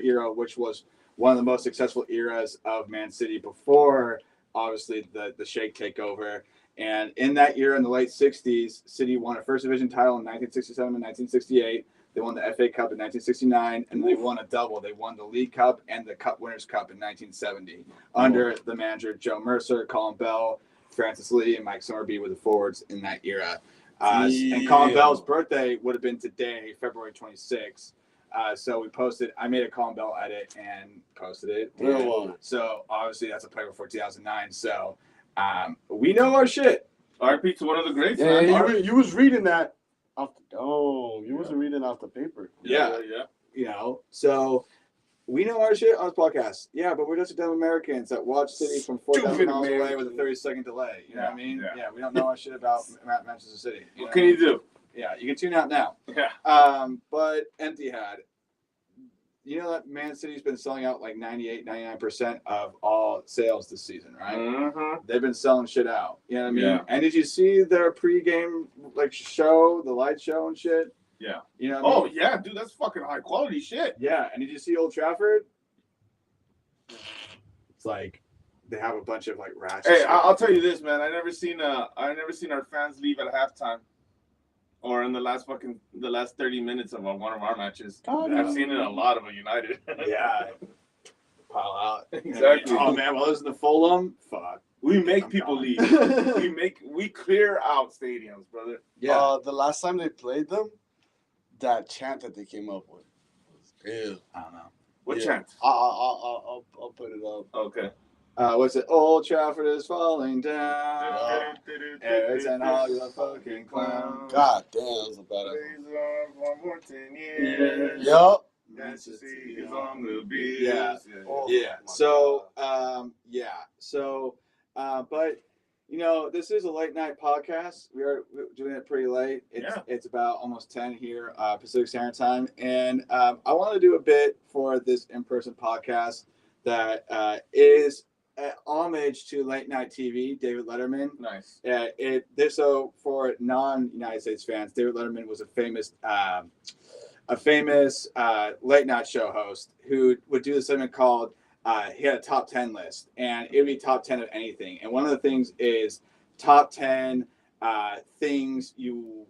[SPEAKER 1] era, which was one of the most successful eras of Man City before, obviously, the Sheikh takeover. And in that year, in the late 60s, City won a First Division title in 1967 and 1968, They won the FA Cup in 1969, and they won a double. They won the League Cup and the Cup Winners' Cup in 1970 under the manager Joe Mercer, Colin Bell, Francis Lee, and Mike Summerby were the forwards in that era. And Colin Bell's birthday would have been today, February 26th. So we posted. I made a Colin Bell edit and posted it. So obviously that's a play before 2009. So we know our shit.
[SPEAKER 2] RP to one of the greats.
[SPEAKER 4] Yeah, you was reading that off the dome. You wasn't reading off the paper.
[SPEAKER 2] Yeah.
[SPEAKER 1] You know, so we know our shit on this podcast. Yeah, but we're just dumb Americans that watch City from 4,000 miles away with a 30-second delay. You know what I mean? Yeah, we don't know our shit about Manchester City.
[SPEAKER 2] What can you do?
[SPEAKER 1] Yeah, you can tune out now.
[SPEAKER 2] Yeah.
[SPEAKER 1] But Empty had. You know that Man City's been selling out like 99% of all sales this season, right?
[SPEAKER 2] Mm-hmm.
[SPEAKER 1] They've been selling shit out. You know what I mean?
[SPEAKER 2] Yeah.
[SPEAKER 1] And did you see their pregame like show, the light show and shit?
[SPEAKER 2] Yeah.
[SPEAKER 1] You know what I mean?
[SPEAKER 2] Yeah, dude, that's fucking high quality shit.
[SPEAKER 1] Yeah. And did you see Old Trafford? It's like they have a bunch of like ratchet.
[SPEAKER 2] Hey, I'll tell you this, man. I never seen our fans leave at halftime. Or in the last 30 minutes of one of our matches. I've seen it a lot of a United.
[SPEAKER 1] Yeah. Pile out.
[SPEAKER 2] Exactly.
[SPEAKER 1] Oh man, well, listen to Fulham. Fuck.
[SPEAKER 2] We make people leave. we clear out stadiums, brother.
[SPEAKER 1] Yeah.
[SPEAKER 4] The last time they played them, that chant that they came up with was real.
[SPEAKER 1] I don't know.
[SPEAKER 2] What chant?
[SPEAKER 4] I'll put it up.
[SPEAKER 2] Okay.
[SPEAKER 1] What's it? Old Trafford is falling down. It's an all you fucking clown.
[SPEAKER 4] God damn, that was a bad idea.
[SPEAKER 2] One more 10 years.
[SPEAKER 4] Yup.
[SPEAKER 2] That's to see his on the beers.
[SPEAKER 1] Yeah.
[SPEAKER 4] Oh,
[SPEAKER 1] Yeah. So, but you know, this is a late night podcast. We're doing it pretty late. It's about almost 10 here, Pacific Standard Time, and I want to do a bit for this in-person podcast that is homage to late night TV, David Letterman.
[SPEAKER 2] Nice.
[SPEAKER 1] So for non-United States fans, David Letterman was a famous late night show host who would do this segment called he had a top 10 list, and it would be top 10 of anything. And one of the things is top 10 things you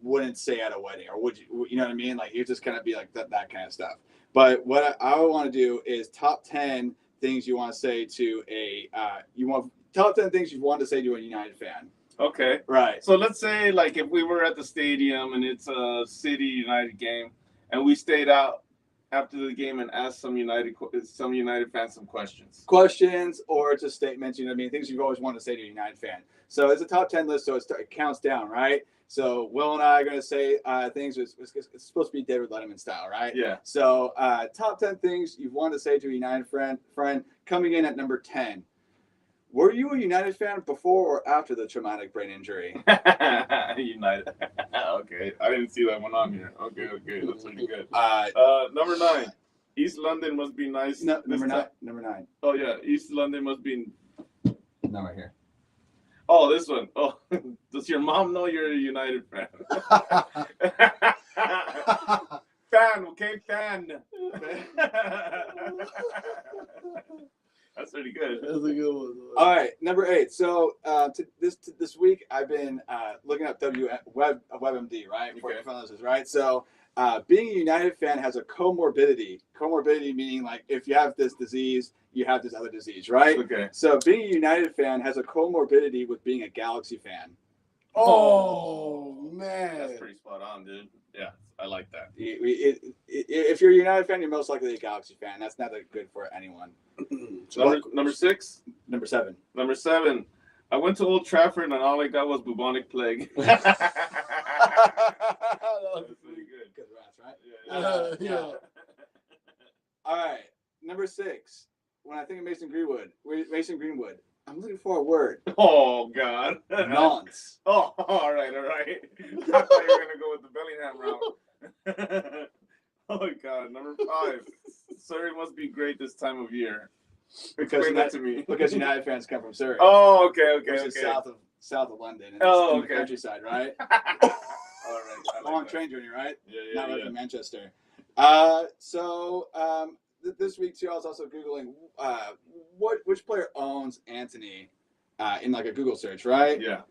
[SPEAKER 1] wouldn't say at a wedding, or would you know what I mean? Like you just kind of be like that kind of stuff. But what I want to do is top 10 things you want to say to top 10 things you want to say to a United fan.
[SPEAKER 2] Okay.
[SPEAKER 1] Right.
[SPEAKER 2] So let's say like if we were at the stadium and it's a City United game and we stayed out after the game and asked some United fans some questions.
[SPEAKER 1] Questions or just statements, you know what I mean? Things you've always wanted to say to a United fan. So it's a top 10 list, so it counts down, right? So Will and I are going to say things. It's supposed to be David Letterman style, right?
[SPEAKER 2] Yeah.
[SPEAKER 1] So top 10 things you've wanted to say to a United friend coming in at number 10. Were you a United fan before or after the traumatic brain injury?
[SPEAKER 2] United. Okay. I didn't see that one on here. Okay. That's pretty good. Number 9. East London must be nice.
[SPEAKER 1] No, number 9.
[SPEAKER 2] Oh, yeah. East London must be...
[SPEAKER 1] No, right here.
[SPEAKER 2] Oh, this one. Oh, does your mom know you're a United fan? Fan, okay? Fan. That's pretty good.
[SPEAKER 4] That's a good one.
[SPEAKER 1] All right, number 8. So this week I've been looking up WebMD, right? For this, right? So being a United fan has a comorbidity. Comorbidity meaning like if you have this disease, you have this other disease, right?
[SPEAKER 2] Okay.
[SPEAKER 1] So being a United fan has a comorbidity with being a Galaxy fan.
[SPEAKER 4] Oh man,
[SPEAKER 2] that's pretty spot on, dude. Yeah, I like that.
[SPEAKER 1] If you're a United fan, you're most likely a Galaxy fan. That's not that good for anyone.
[SPEAKER 2] Number 6?
[SPEAKER 1] Number 7.
[SPEAKER 2] Number 7. I went to Old Trafford and all I got was bubonic plague.
[SPEAKER 1] That was
[SPEAKER 2] pretty good.
[SPEAKER 1] Good rats, right?
[SPEAKER 2] Yeah.
[SPEAKER 1] All right. Number 6. When I think of Mason Greenwood, I'm looking for a word.
[SPEAKER 2] Oh, God.
[SPEAKER 1] Nonce.
[SPEAKER 2] Oh, all right. I thought you were going to go with the Bellingham route. Oh, God. Number 5. Surrey must be great this time of year. Explain that to me.
[SPEAKER 1] Because United fans come from Surrey.
[SPEAKER 2] Oh, okay.
[SPEAKER 1] Which is south of London. And
[SPEAKER 2] okay.
[SPEAKER 1] The countryside, right?
[SPEAKER 2] All right.
[SPEAKER 1] Long train journey, right?
[SPEAKER 2] Yeah.
[SPEAKER 1] Not like in Manchester. This week too, I was also Googling which player owns Antony in like a Google search, right?
[SPEAKER 2] Yeah.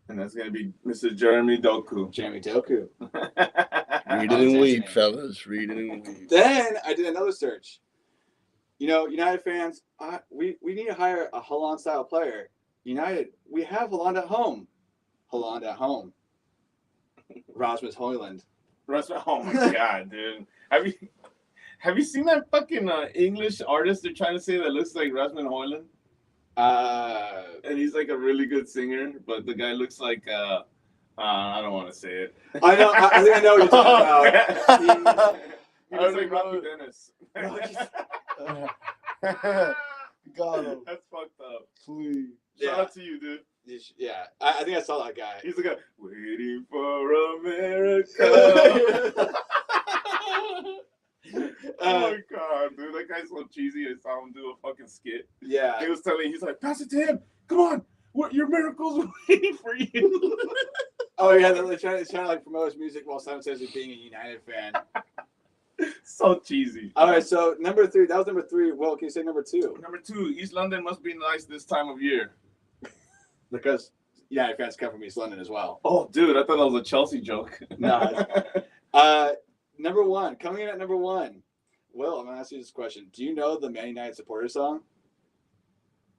[SPEAKER 2] And that's going to be Mr. Jeremy Doku.
[SPEAKER 1] Jeremy Doku.
[SPEAKER 5] Read it and weep, fellas. Read it and weep.
[SPEAKER 1] Then I did another search. You know, United fans, we need to hire a Haaland-style player. United, we have Haaland at home. Haaland at home. Rasmus Højlund.
[SPEAKER 2] Oh my god, dude! Have you seen that fucking English artist they're trying to say that looks like Rasmus Højlund? And he's like a really good singer, but the guy looks like I don't want to say it.
[SPEAKER 1] I know. I think I know what you're talking about.
[SPEAKER 2] He looks like Rocky Dennis.
[SPEAKER 4] Got him.
[SPEAKER 2] That's fucked up.
[SPEAKER 4] Please.
[SPEAKER 2] Shout out to you, dude.
[SPEAKER 1] Yeah, I think I saw that guy.
[SPEAKER 2] He's like, waiting for America. Oh my god, dude, that guy's so cheesy. I saw him do a fucking skit.
[SPEAKER 1] Yeah.
[SPEAKER 2] He's like, pass it to him. Come on. Your miracle's waiting for you.
[SPEAKER 1] Oh yeah, they're trying to like promote his music while simultaneously being a United fan.
[SPEAKER 2] So cheesy.
[SPEAKER 1] All right, so number 3. That was number 3. Well, can you say number 2?
[SPEAKER 2] Number 2, East London must be nice this time of year.
[SPEAKER 1] Because United fans come from East London as well.
[SPEAKER 2] Oh, dude, I thought that was a Chelsea joke.
[SPEAKER 1] No. Number 1, coming in at number 1. Will, I'm gonna ask you this question. Do you know the Man United supporter song?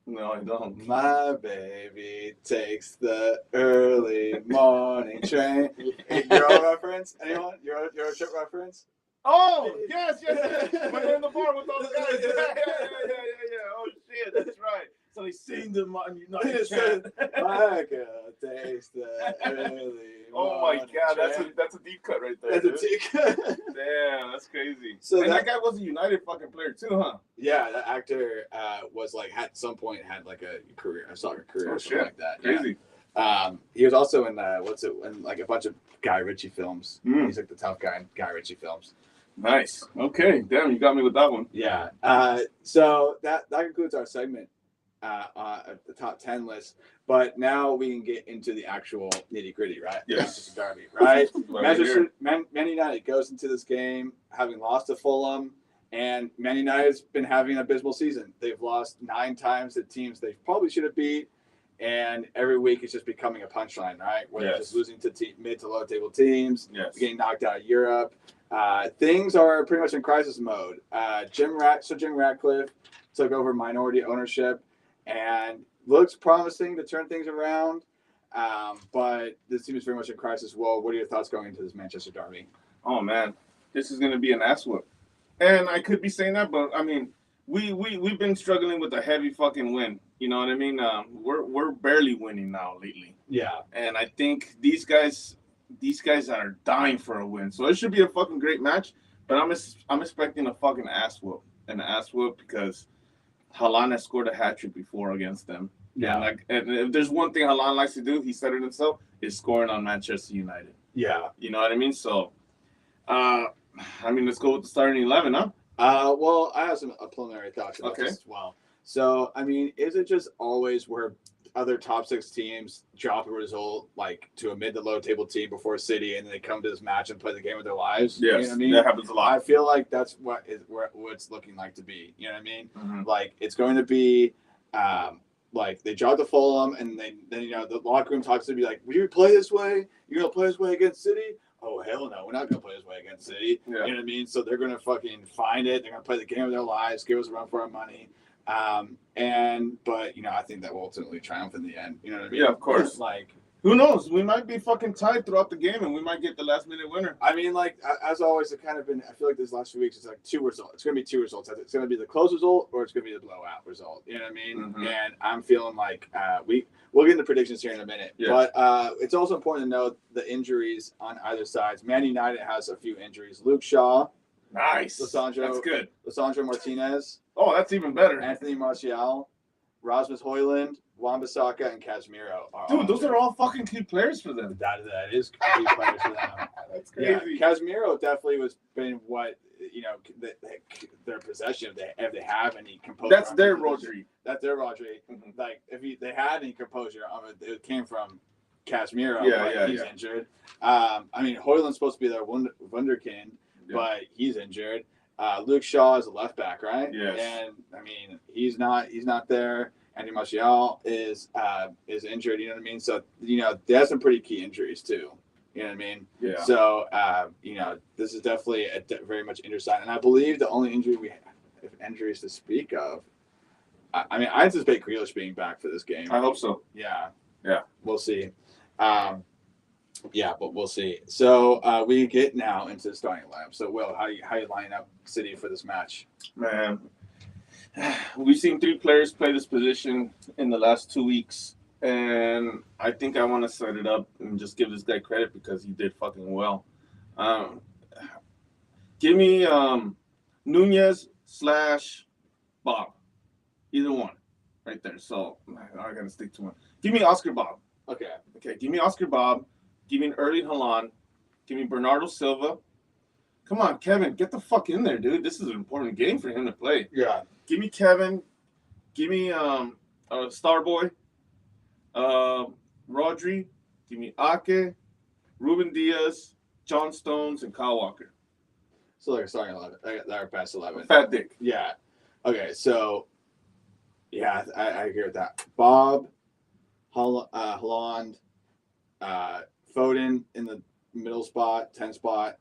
[SPEAKER 2] No, I don't.
[SPEAKER 1] My baby takes the early morning train. Euro reference? Anyone? Euro trip reference?
[SPEAKER 2] Oh, yes. When they're in the bar with those guys. Yeah. Oh, shit, that's right. So they sing them on United chant.
[SPEAKER 1] My girl takes the early
[SPEAKER 2] Oh my god, that's a deep cut right there.
[SPEAKER 1] That's a deep cut.
[SPEAKER 2] Damn, that's crazy.
[SPEAKER 1] So
[SPEAKER 2] that guy was a United fucking player too, huh?
[SPEAKER 1] Yeah, that actor was like at some point had like a career, a soccer career, or something like that.
[SPEAKER 2] Crazy.
[SPEAKER 1] Yeah. He was also in in like a bunch of Guy Ritchie films. He's like the tough guy in Guy Ritchie films.
[SPEAKER 2] Nice. Okay, damn, you got me with that one.
[SPEAKER 1] Yeah. So that concludes our segment. The top 10 list, but now we can get into the actual nitty gritty, right?
[SPEAKER 2] Yes.
[SPEAKER 1] Derby, right? Man United goes into this game having lost to Fulham, and Man United's been having an abysmal season. They've lost 9 times to teams they probably should have beat, and every week it's just becoming a punchline, right? Where they're just losing to mid to low table teams, getting knocked out of Europe. Things are pretty much in crisis mode. Jim Ratcliffe took over minority ownership and looks promising to turn things around, but this team is very much in crisis. Well, what are your thoughts going into this Manchester derby?
[SPEAKER 2] Oh man, this is going to be an ass whoop, and I could be saying that, but I mean, we've been struggling with a heavy fucking win. You know what I mean? We're barely winning now lately. Yeah, and I think these guys are dying for a win, so it should be a fucking great match. But I'm expecting a fucking ass whoop, because Haaland has scored a hat trick before against them. Yeah. And if there's one thing Haaland likes to do, he said it himself, is scoring on Manchester United. Yeah. You know what I mean? So, let's go with the starting 11, huh?
[SPEAKER 1] Well, I have some preliminary thoughts about this as well. So, is it just always where other top 6 teams drop a result like to a mid to low table team before City, and then they come to this match and play the game of their lives?
[SPEAKER 2] Yes, you know what that happens a lot.
[SPEAKER 1] I feel like that's what it's looking like to be. You know what I mean? Mm-hmm. Like it's going to be like they drop the Fulham, and then the locker room talks to be like, "Will you play this way? You're gonna play this way against City?" Oh hell no, we're not gonna play this way against City. Yeah. You know what I mean? So they're gonna fucking find it. They're gonna play the game of their lives, give us a run for our money. But I think that will ultimately triumph in the end. You know what I mean?
[SPEAKER 2] Yeah, of course. Like, who knows? We might be fucking tied throughout the game, and we might get the last minute winner.
[SPEAKER 1] As always, it kind of been. I feel like these last few weeks, it's like 2 results. It's gonna be 2 results. It's gonna be the close result, or it's gonna be the blowout result. You know what I mean? Mm-hmm. And I'm feeling like we'll get into predictions here in a minute. Yeah. But it's also important to note the injuries on either side. Man United has a few injuries. Luke Shaw.
[SPEAKER 2] Nice. That's good.
[SPEAKER 1] Lissandro Martinez.
[SPEAKER 2] Oh, that's even better.
[SPEAKER 1] Anthony Martial, Rasmus Højlund, Wan-Bissaka, and Casemiro.
[SPEAKER 2] Dude, those are all fucking key players for them.
[SPEAKER 1] That is key players for them.
[SPEAKER 2] That's crazy.
[SPEAKER 1] Yeah, Casemiro definitely was been what their possession if they have any composure.
[SPEAKER 2] That's their Rodri.
[SPEAKER 1] Mm-hmm. Like if they had any composure, it came from Casemiro. He's injured. Højlund's supposed to be their wunderkind. Yeah. But he's injured. Luke Shaw is a left back, right?
[SPEAKER 2] Yes.
[SPEAKER 1] And he's not there. Andy Martial is injured. You know what I mean? So they have some pretty key injuries too. You know what I mean?
[SPEAKER 2] Yeah.
[SPEAKER 1] So this is definitely very much injury sign, and I believe the only injury we have, if injuries to speak of, I anticipate Grealish being back for this game.
[SPEAKER 2] I hope so.
[SPEAKER 1] Yeah.
[SPEAKER 2] Yeah.
[SPEAKER 1] We'll see. But we'll see. So we get now into the starting lineup. So Will, how you line up City for this match?
[SPEAKER 2] Man, we've seen 3 players play this position in the last 2 weeks, and I think I want to set it up and just give this guy credit because he did fucking well. Give me Nunez / Bob, either one, right there. So I gotta stick to one. Give me Oscar Bob.
[SPEAKER 1] Okay.
[SPEAKER 2] Give me Oscar Bob. Give me Erling Haaland. Give me Bernardo Silva. Come on, Kevin, get the fuck in there, dude. This is an important game for him to play.
[SPEAKER 1] Yeah.
[SPEAKER 2] Give me Kevin. Give me Starboy. Rodri. Give me Ake. Ruben Diaz. John Stones and Kyle Walker.
[SPEAKER 1] So like starting 11. Our best 11.
[SPEAKER 2] Fat dick.
[SPEAKER 1] Yeah. Okay. So yeah, I agree with that. Bob, Haaland, Foden in the middle spot, 10 spot.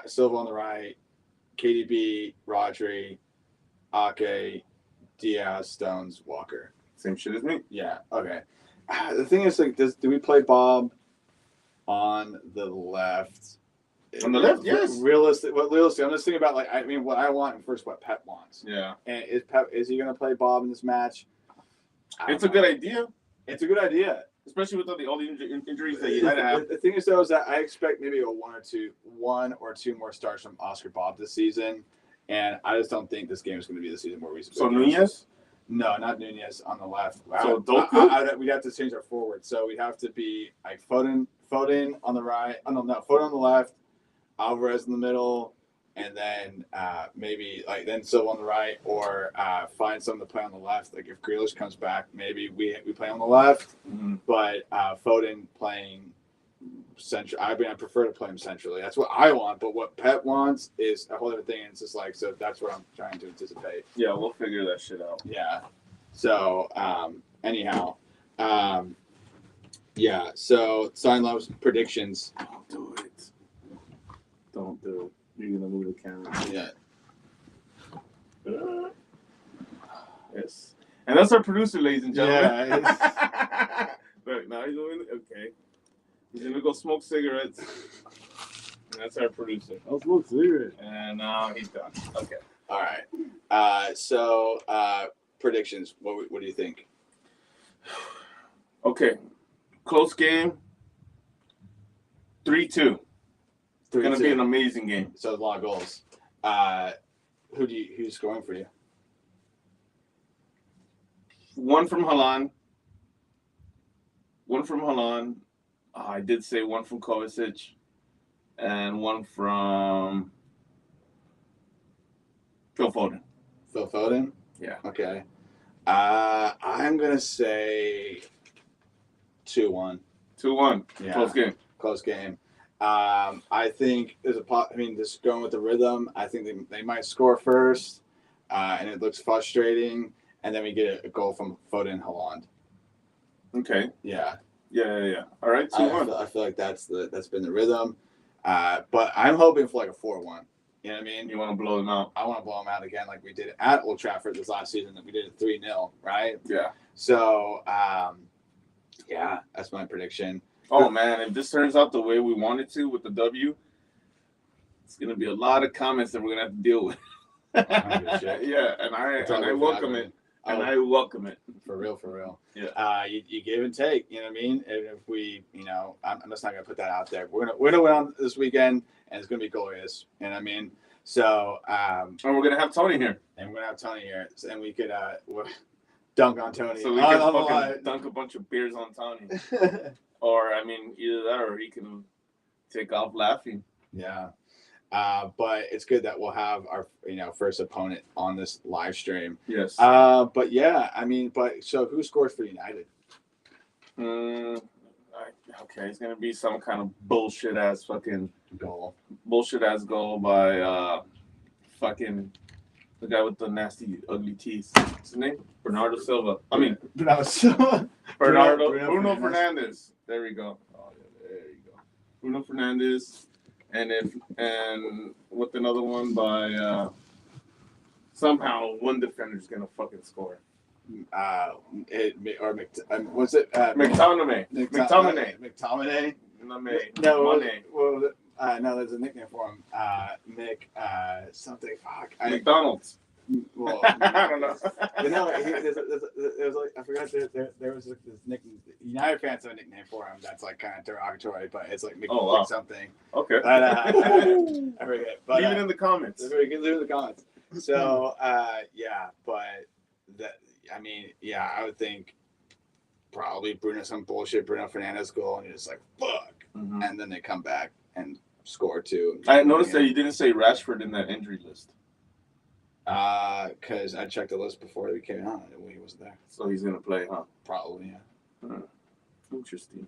[SPEAKER 1] Silva on the right, KDB, Rodri, Ake, Diaz, Stones, Walker.
[SPEAKER 2] Same shit as me.
[SPEAKER 1] Yeah. Okay. The thing is, like, do we play Bob on the left?
[SPEAKER 2] On the left, yes.
[SPEAKER 1] Realistic. I'm just thinking about what I want and first what Pep wants.
[SPEAKER 2] Yeah.
[SPEAKER 1] And is he going to play Bob in this match?
[SPEAKER 2] It's a good idea.
[SPEAKER 1] It's a good idea.
[SPEAKER 2] Especially with all the injuries that you had to have.
[SPEAKER 1] The thing is, though, is that I expect maybe one or two more starts from Oscar Bob this season, and I just don't think this game is going to be the season where we.
[SPEAKER 2] So Nunez?
[SPEAKER 1] No, not Nunez on the left.
[SPEAKER 2] So Doku?
[SPEAKER 1] We'd have to change our forward. So we'd have to be like Foden on the right. Oh, no, Foden on the left, Alvarez in the middle, and then maybe then Silva on the right, or find someone to play on the left. Like if Grealish comes back, maybe we play on the left, but Foden playing central. I prefer to play him centrally. That's what I want. But what Pep wants is a whole other thing. And it's just so that's what I'm trying to anticipate.
[SPEAKER 2] Yeah, we'll figure that shit out.
[SPEAKER 1] Yeah. So anyhow, yeah. So Sign Love's predictions.
[SPEAKER 2] Don't do it. Don't do it. You're gonna move the camera.
[SPEAKER 1] Yeah.
[SPEAKER 2] Yes. And that's our producer, ladies and gentlemen.
[SPEAKER 1] Yeah.
[SPEAKER 2] Look, now he's going. Okay. He's gonna go smoke cigarettes. And that's our producer.
[SPEAKER 3] I'll smoke cigarettes.
[SPEAKER 2] And now he's done. Okay.
[SPEAKER 1] All right. So predictions. What do you think?
[SPEAKER 2] Okay. Close game. 3-2. It's gonna be an amazing game.
[SPEAKER 1] So a lot of goals. Who's scoring for you?
[SPEAKER 2] One from Haaland. I did say one from Kovacic. And one from Phil Foden.
[SPEAKER 1] Phil Foden?
[SPEAKER 2] Yeah.
[SPEAKER 1] Okay. I'm going to say 2-1.
[SPEAKER 2] 2-1.
[SPEAKER 1] Yeah.
[SPEAKER 2] Close game.
[SPEAKER 1] I think there's just going with the rhythm. I think they might score first, and it looks frustrating, and then we get a goal from Foden and Haaland.
[SPEAKER 2] Okay.
[SPEAKER 1] Yeah.
[SPEAKER 2] Yeah. All right, 2-1.
[SPEAKER 1] I feel like that's been the rhythm. But I'm hoping for like a 4-1. You know what I mean?
[SPEAKER 2] You want to blow them out?
[SPEAKER 1] I want to blow them out again, like we did at Old Trafford this last season. That we did it 3-0, right?
[SPEAKER 2] Yeah.
[SPEAKER 1] So, yeah, that's my prediction.
[SPEAKER 2] Oh man, if this turns out the way we want it to with the W, it's gonna be a lot of comments that we're gonna have to deal with. Yeah, and I welcome it. And I welcome it.
[SPEAKER 1] For real.
[SPEAKER 2] Yeah.
[SPEAKER 1] You give and take, you know what I mean? And if we, I'm just not gonna put that out there. We're gonna win on this weekend, and it's gonna be glorious. You know what I mean? So,
[SPEAKER 2] and we're gonna have Tony here.
[SPEAKER 1] And we could dunk on Tony.
[SPEAKER 2] So we can fucking dunk a bunch of beers on Tony. Or either that, or he can take off laughing.
[SPEAKER 1] Yeah. But it's good that we'll have our first opponent on this live stream.
[SPEAKER 2] Yes.
[SPEAKER 1] But yeah, so who scores for United?
[SPEAKER 2] Okay, it's gonna be some kind of bullshit ass fucking
[SPEAKER 1] goal.
[SPEAKER 2] Bullshit ass goal by fucking The guy with the nasty, ugly teeth. What's his name? Bernardo Silva. I mean,
[SPEAKER 1] Bernardo Silva.
[SPEAKER 2] Bruno Fernandes. There we go. Oh, yeah, there you go. Bruno Fernandes. And with another one by somehow one defender's gonna fucking score.
[SPEAKER 1] What's it?
[SPEAKER 2] McTominay.
[SPEAKER 1] No, there's a nickname for him. Something. Fuck.
[SPEAKER 2] McDonald's.
[SPEAKER 1] Well,
[SPEAKER 2] I don't know.
[SPEAKER 1] But no, there's like I forgot there was like this nickname. United fans have a nickname for him that's like kind of derogatory, but it's like something.
[SPEAKER 2] Okay.
[SPEAKER 1] But, I forget. But
[SPEAKER 2] leave it in the comments.
[SPEAKER 1] Leave it in the comments. So yeah, but that I mean, yeah, I would think probably some bullshit Bruno Fernandes goal, and you're just like fuck, and then they come back and score two.
[SPEAKER 2] I noticed that you didn't say Rashford in that injury list.
[SPEAKER 1] Because I checked the list before we came on and he wasn't there.
[SPEAKER 2] So he's gonna play, huh?
[SPEAKER 1] Probably, yeah.
[SPEAKER 2] Interesting.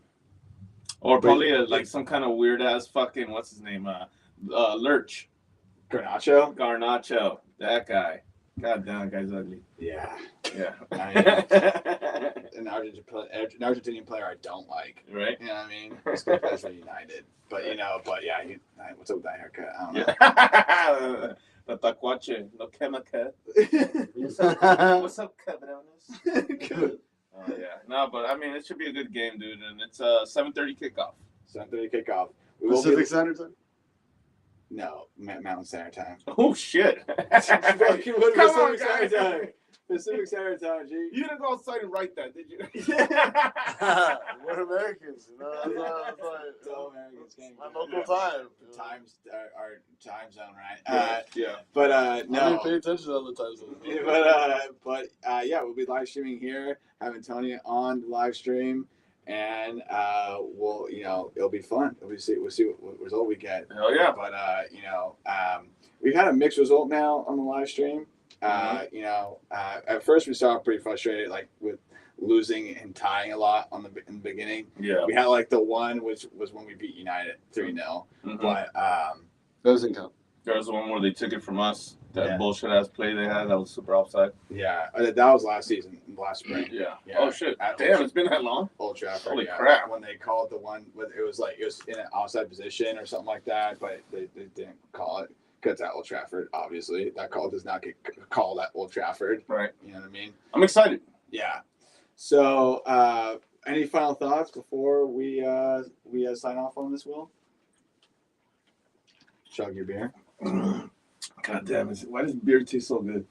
[SPEAKER 2] Or probably like some kind of weird ass fucking what's his name? Lurch. Garnacho. That guy. God damn, that guy's ugly.
[SPEAKER 1] Yeah.
[SPEAKER 2] Yeah.
[SPEAKER 1] An Argentinian player I don't like.
[SPEAKER 2] Right.
[SPEAKER 1] You know what I mean? He's good plays for United. But yeah, what's up with that haircut? I don't know.
[SPEAKER 2] Yeah. The tacuache, no chemical. What's up, cabrones?
[SPEAKER 1] Good.
[SPEAKER 2] Oh yeah, no, but I mean, it should be a good game, dude, and it's a 7:30 kickoff.
[SPEAKER 1] 7:30 kickoff.
[SPEAKER 4] Pacific Standard Time?
[SPEAKER 1] No, Mountain Standard Time.
[SPEAKER 2] Oh shit!
[SPEAKER 1] Come on, guys. Pacific Standard Time, G.
[SPEAKER 2] You didn't go outside and write that, did you?
[SPEAKER 4] We're Americans, you know. That's
[SPEAKER 1] Americans can't.
[SPEAKER 4] My local time.
[SPEAKER 1] Times our time zone, right?
[SPEAKER 2] Yeah.
[SPEAKER 1] But no.
[SPEAKER 4] I didn't pay attention to other time zones.
[SPEAKER 1] But yeah, we'll be live streaming here, having Tony on the live stream, and we'll it'll be fun. We'll see what result we get.
[SPEAKER 2] Hell yeah.
[SPEAKER 1] But we've had a mixed result now on the live stream. At first we started pretty frustrated, like with losing and tying a lot in the beginning.
[SPEAKER 2] Yeah.
[SPEAKER 1] We had like the one which was when we beat United 3-0. But
[SPEAKER 4] doesn't count.
[SPEAKER 2] There was the one where they took it from us. That bullshit ass play they had that was super offside.
[SPEAKER 1] Yeah, that was last season, last spring.
[SPEAKER 2] Yeah. Oh shit! Damn, it's been that long.
[SPEAKER 1] Old Trafford.
[SPEAKER 2] Holy crap!
[SPEAKER 1] When they called the one, it was in an offside position or something like that, but they didn't call it. Because at Old Trafford, obviously, that call does not get called at Old Trafford.
[SPEAKER 2] Right.
[SPEAKER 1] You know what I mean?
[SPEAKER 2] I'm excited.
[SPEAKER 1] Yeah. So, any final thoughts before we sign off on this, Will? Chug your beer.
[SPEAKER 2] God damn it! Why does beer taste so good?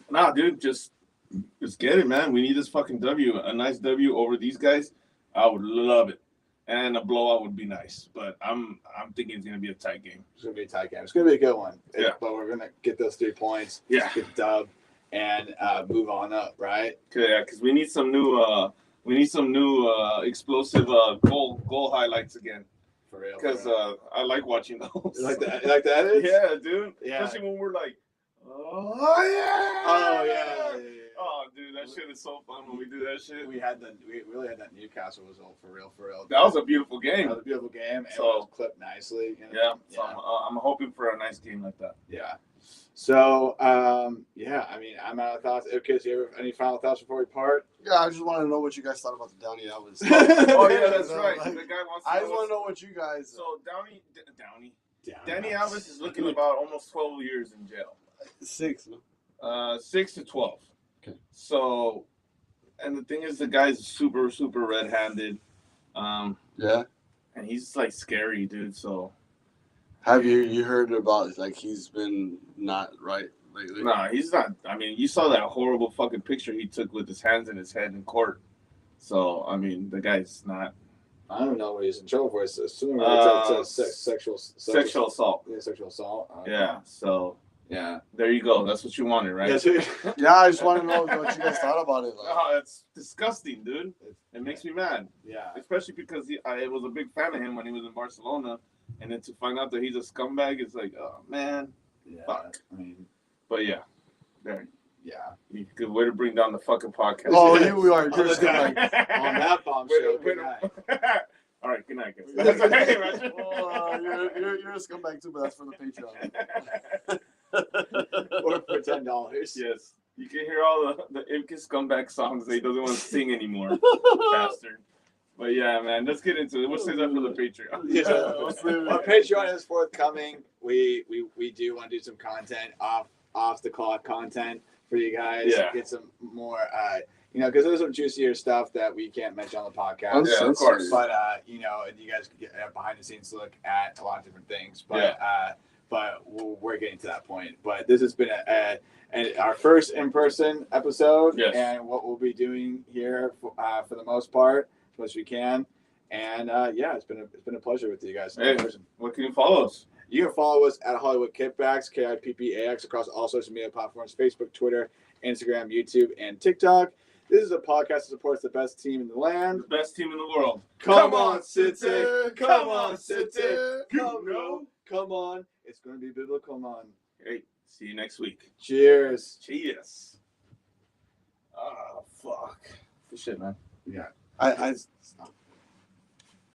[SPEAKER 2] Nah, dude, just get it, man. We need this fucking W. A nice W over these guys. I would love it. And a blowout would be nice, but I'm thinking it's gonna be a tight game.
[SPEAKER 1] It's gonna be a tight game. It's gonna be a good one.
[SPEAKER 2] Yeah.
[SPEAKER 1] But we're gonna get those 3 points.
[SPEAKER 2] Yeah.
[SPEAKER 1] Get the dub, and move on up, right?
[SPEAKER 2] Yeah, because we need some new explosive goal highlights again.
[SPEAKER 1] For real.
[SPEAKER 2] Because I like watching those.
[SPEAKER 1] You like that? You like that?
[SPEAKER 2] Yeah, dude.
[SPEAKER 1] Yeah.
[SPEAKER 2] Especially when we're like, oh yeah.
[SPEAKER 1] Oh yeah.
[SPEAKER 2] Oh, dude, that shit is so fun when we do that shit.
[SPEAKER 1] We really had that Newcastle result for real.
[SPEAKER 2] That was a beautiful game.
[SPEAKER 1] That was a beautiful game. And
[SPEAKER 2] So-
[SPEAKER 1] it was clipped nicely.
[SPEAKER 2] Yeah. So I'm hoping for a nice game like that.
[SPEAKER 1] Yeah. So, yeah, I mean, I'm out of thoughts. Okay, so you have any final thoughts before we part?
[SPEAKER 4] Yeah, I just want to know what you guys thought about the Downey Alves.
[SPEAKER 2] Oh yeah, that's right.
[SPEAKER 4] Like,
[SPEAKER 2] The guy wants.
[SPEAKER 4] I just want to know what you guys.
[SPEAKER 2] So Danny Alves is looking about almost 12 years in jail.
[SPEAKER 4] 6.
[SPEAKER 2] 6 to 12.
[SPEAKER 4] Okay.
[SPEAKER 2] So, and the thing is, the guy's super, super red-handed.
[SPEAKER 4] Yeah.
[SPEAKER 2] And he's like scary, dude. So.
[SPEAKER 4] Have you heard about like he's been not right lately?
[SPEAKER 2] Nah, he's not. I mean, you saw that horrible fucking picture he took with his hands in his head in court. So, I mean, the guy's not.
[SPEAKER 1] I don't know what he's in trouble for. It's assuming it's sexual
[SPEAKER 2] assault.
[SPEAKER 1] Yeah, sexual assault.
[SPEAKER 2] Yeah. So.
[SPEAKER 1] Yeah.
[SPEAKER 2] There you go. That's what you wanted, right?
[SPEAKER 4] Yeah, I just want to know what you guys thought about it. Like.
[SPEAKER 2] Oh, it's disgusting, dude. It makes me mad.
[SPEAKER 1] Yeah.
[SPEAKER 2] Especially because I was a big fan of him when he was in Barcelona. And then to find out that he's a scumbag, it's like, oh, man.
[SPEAKER 1] Yeah.
[SPEAKER 2] Fuck.
[SPEAKER 1] I mean.
[SPEAKER 2] But, yeah. There.
[SPEAKER 1] Yeah.
[SPEAKER 2] Good way to bring down the fucking podcast.
[SPEAKER 4] Oh, here we are. You're
[SPEAKER 1] On that bombshell. Good night.
[SPEAKER 2] All right, good night, guys.
[SPEAKER 4] Well, you're a scumbag too, but that's for the Patreon.
[SPEAKER 1] $10.
[SPEAKER 2] Yes. You can hear all the Imkis scumbag songs that he doesn't want to sing anymore. Bastard. But yeah, man, let's get into it. We'll save that for the Patreon.
[SPEAKER 1] Yeah, our Patreon is forthcoming. We do want to do some content off the clock content for you guys.
[SPEAKER 2] Yeah.
[SPEAKER 1] Get some more because there's some juicier stuff that we can't mention on the podcast.
[SPEAKER 2] Yeah, of course.
[SPEAKER 1] But you guys can get a behind the scenes look at a lot of different things. But we're getting to that point. But this has been our first in-person episode, and what we'll be doing here for the most part, as much as we can. And it's been a pleasure with you guys.
[SPEAKER 2] Hey, what can you follow us?
[SPEAKER 1] You can follow us at Hollywood Kippax, KIPPAX, across all social media platforms: Facebook, Twitter, Instagram, YouTube, and TikTok. This is a podcast that supports the best team in the land.
[SPEAKER 2] The best team in the world.
[SPEAKER 1] Come on, City. Come on, City. Come on. It's going to be biblical. Come on.
[SPEAKER 2] Hey, see you next week.
[SPEAKER 1] Cheers.
[SPEAKER 2] Cheers. Ah, fuck. Good shit, man.
[SPEAKER 1] Yeah.
[SPEAKER 4] I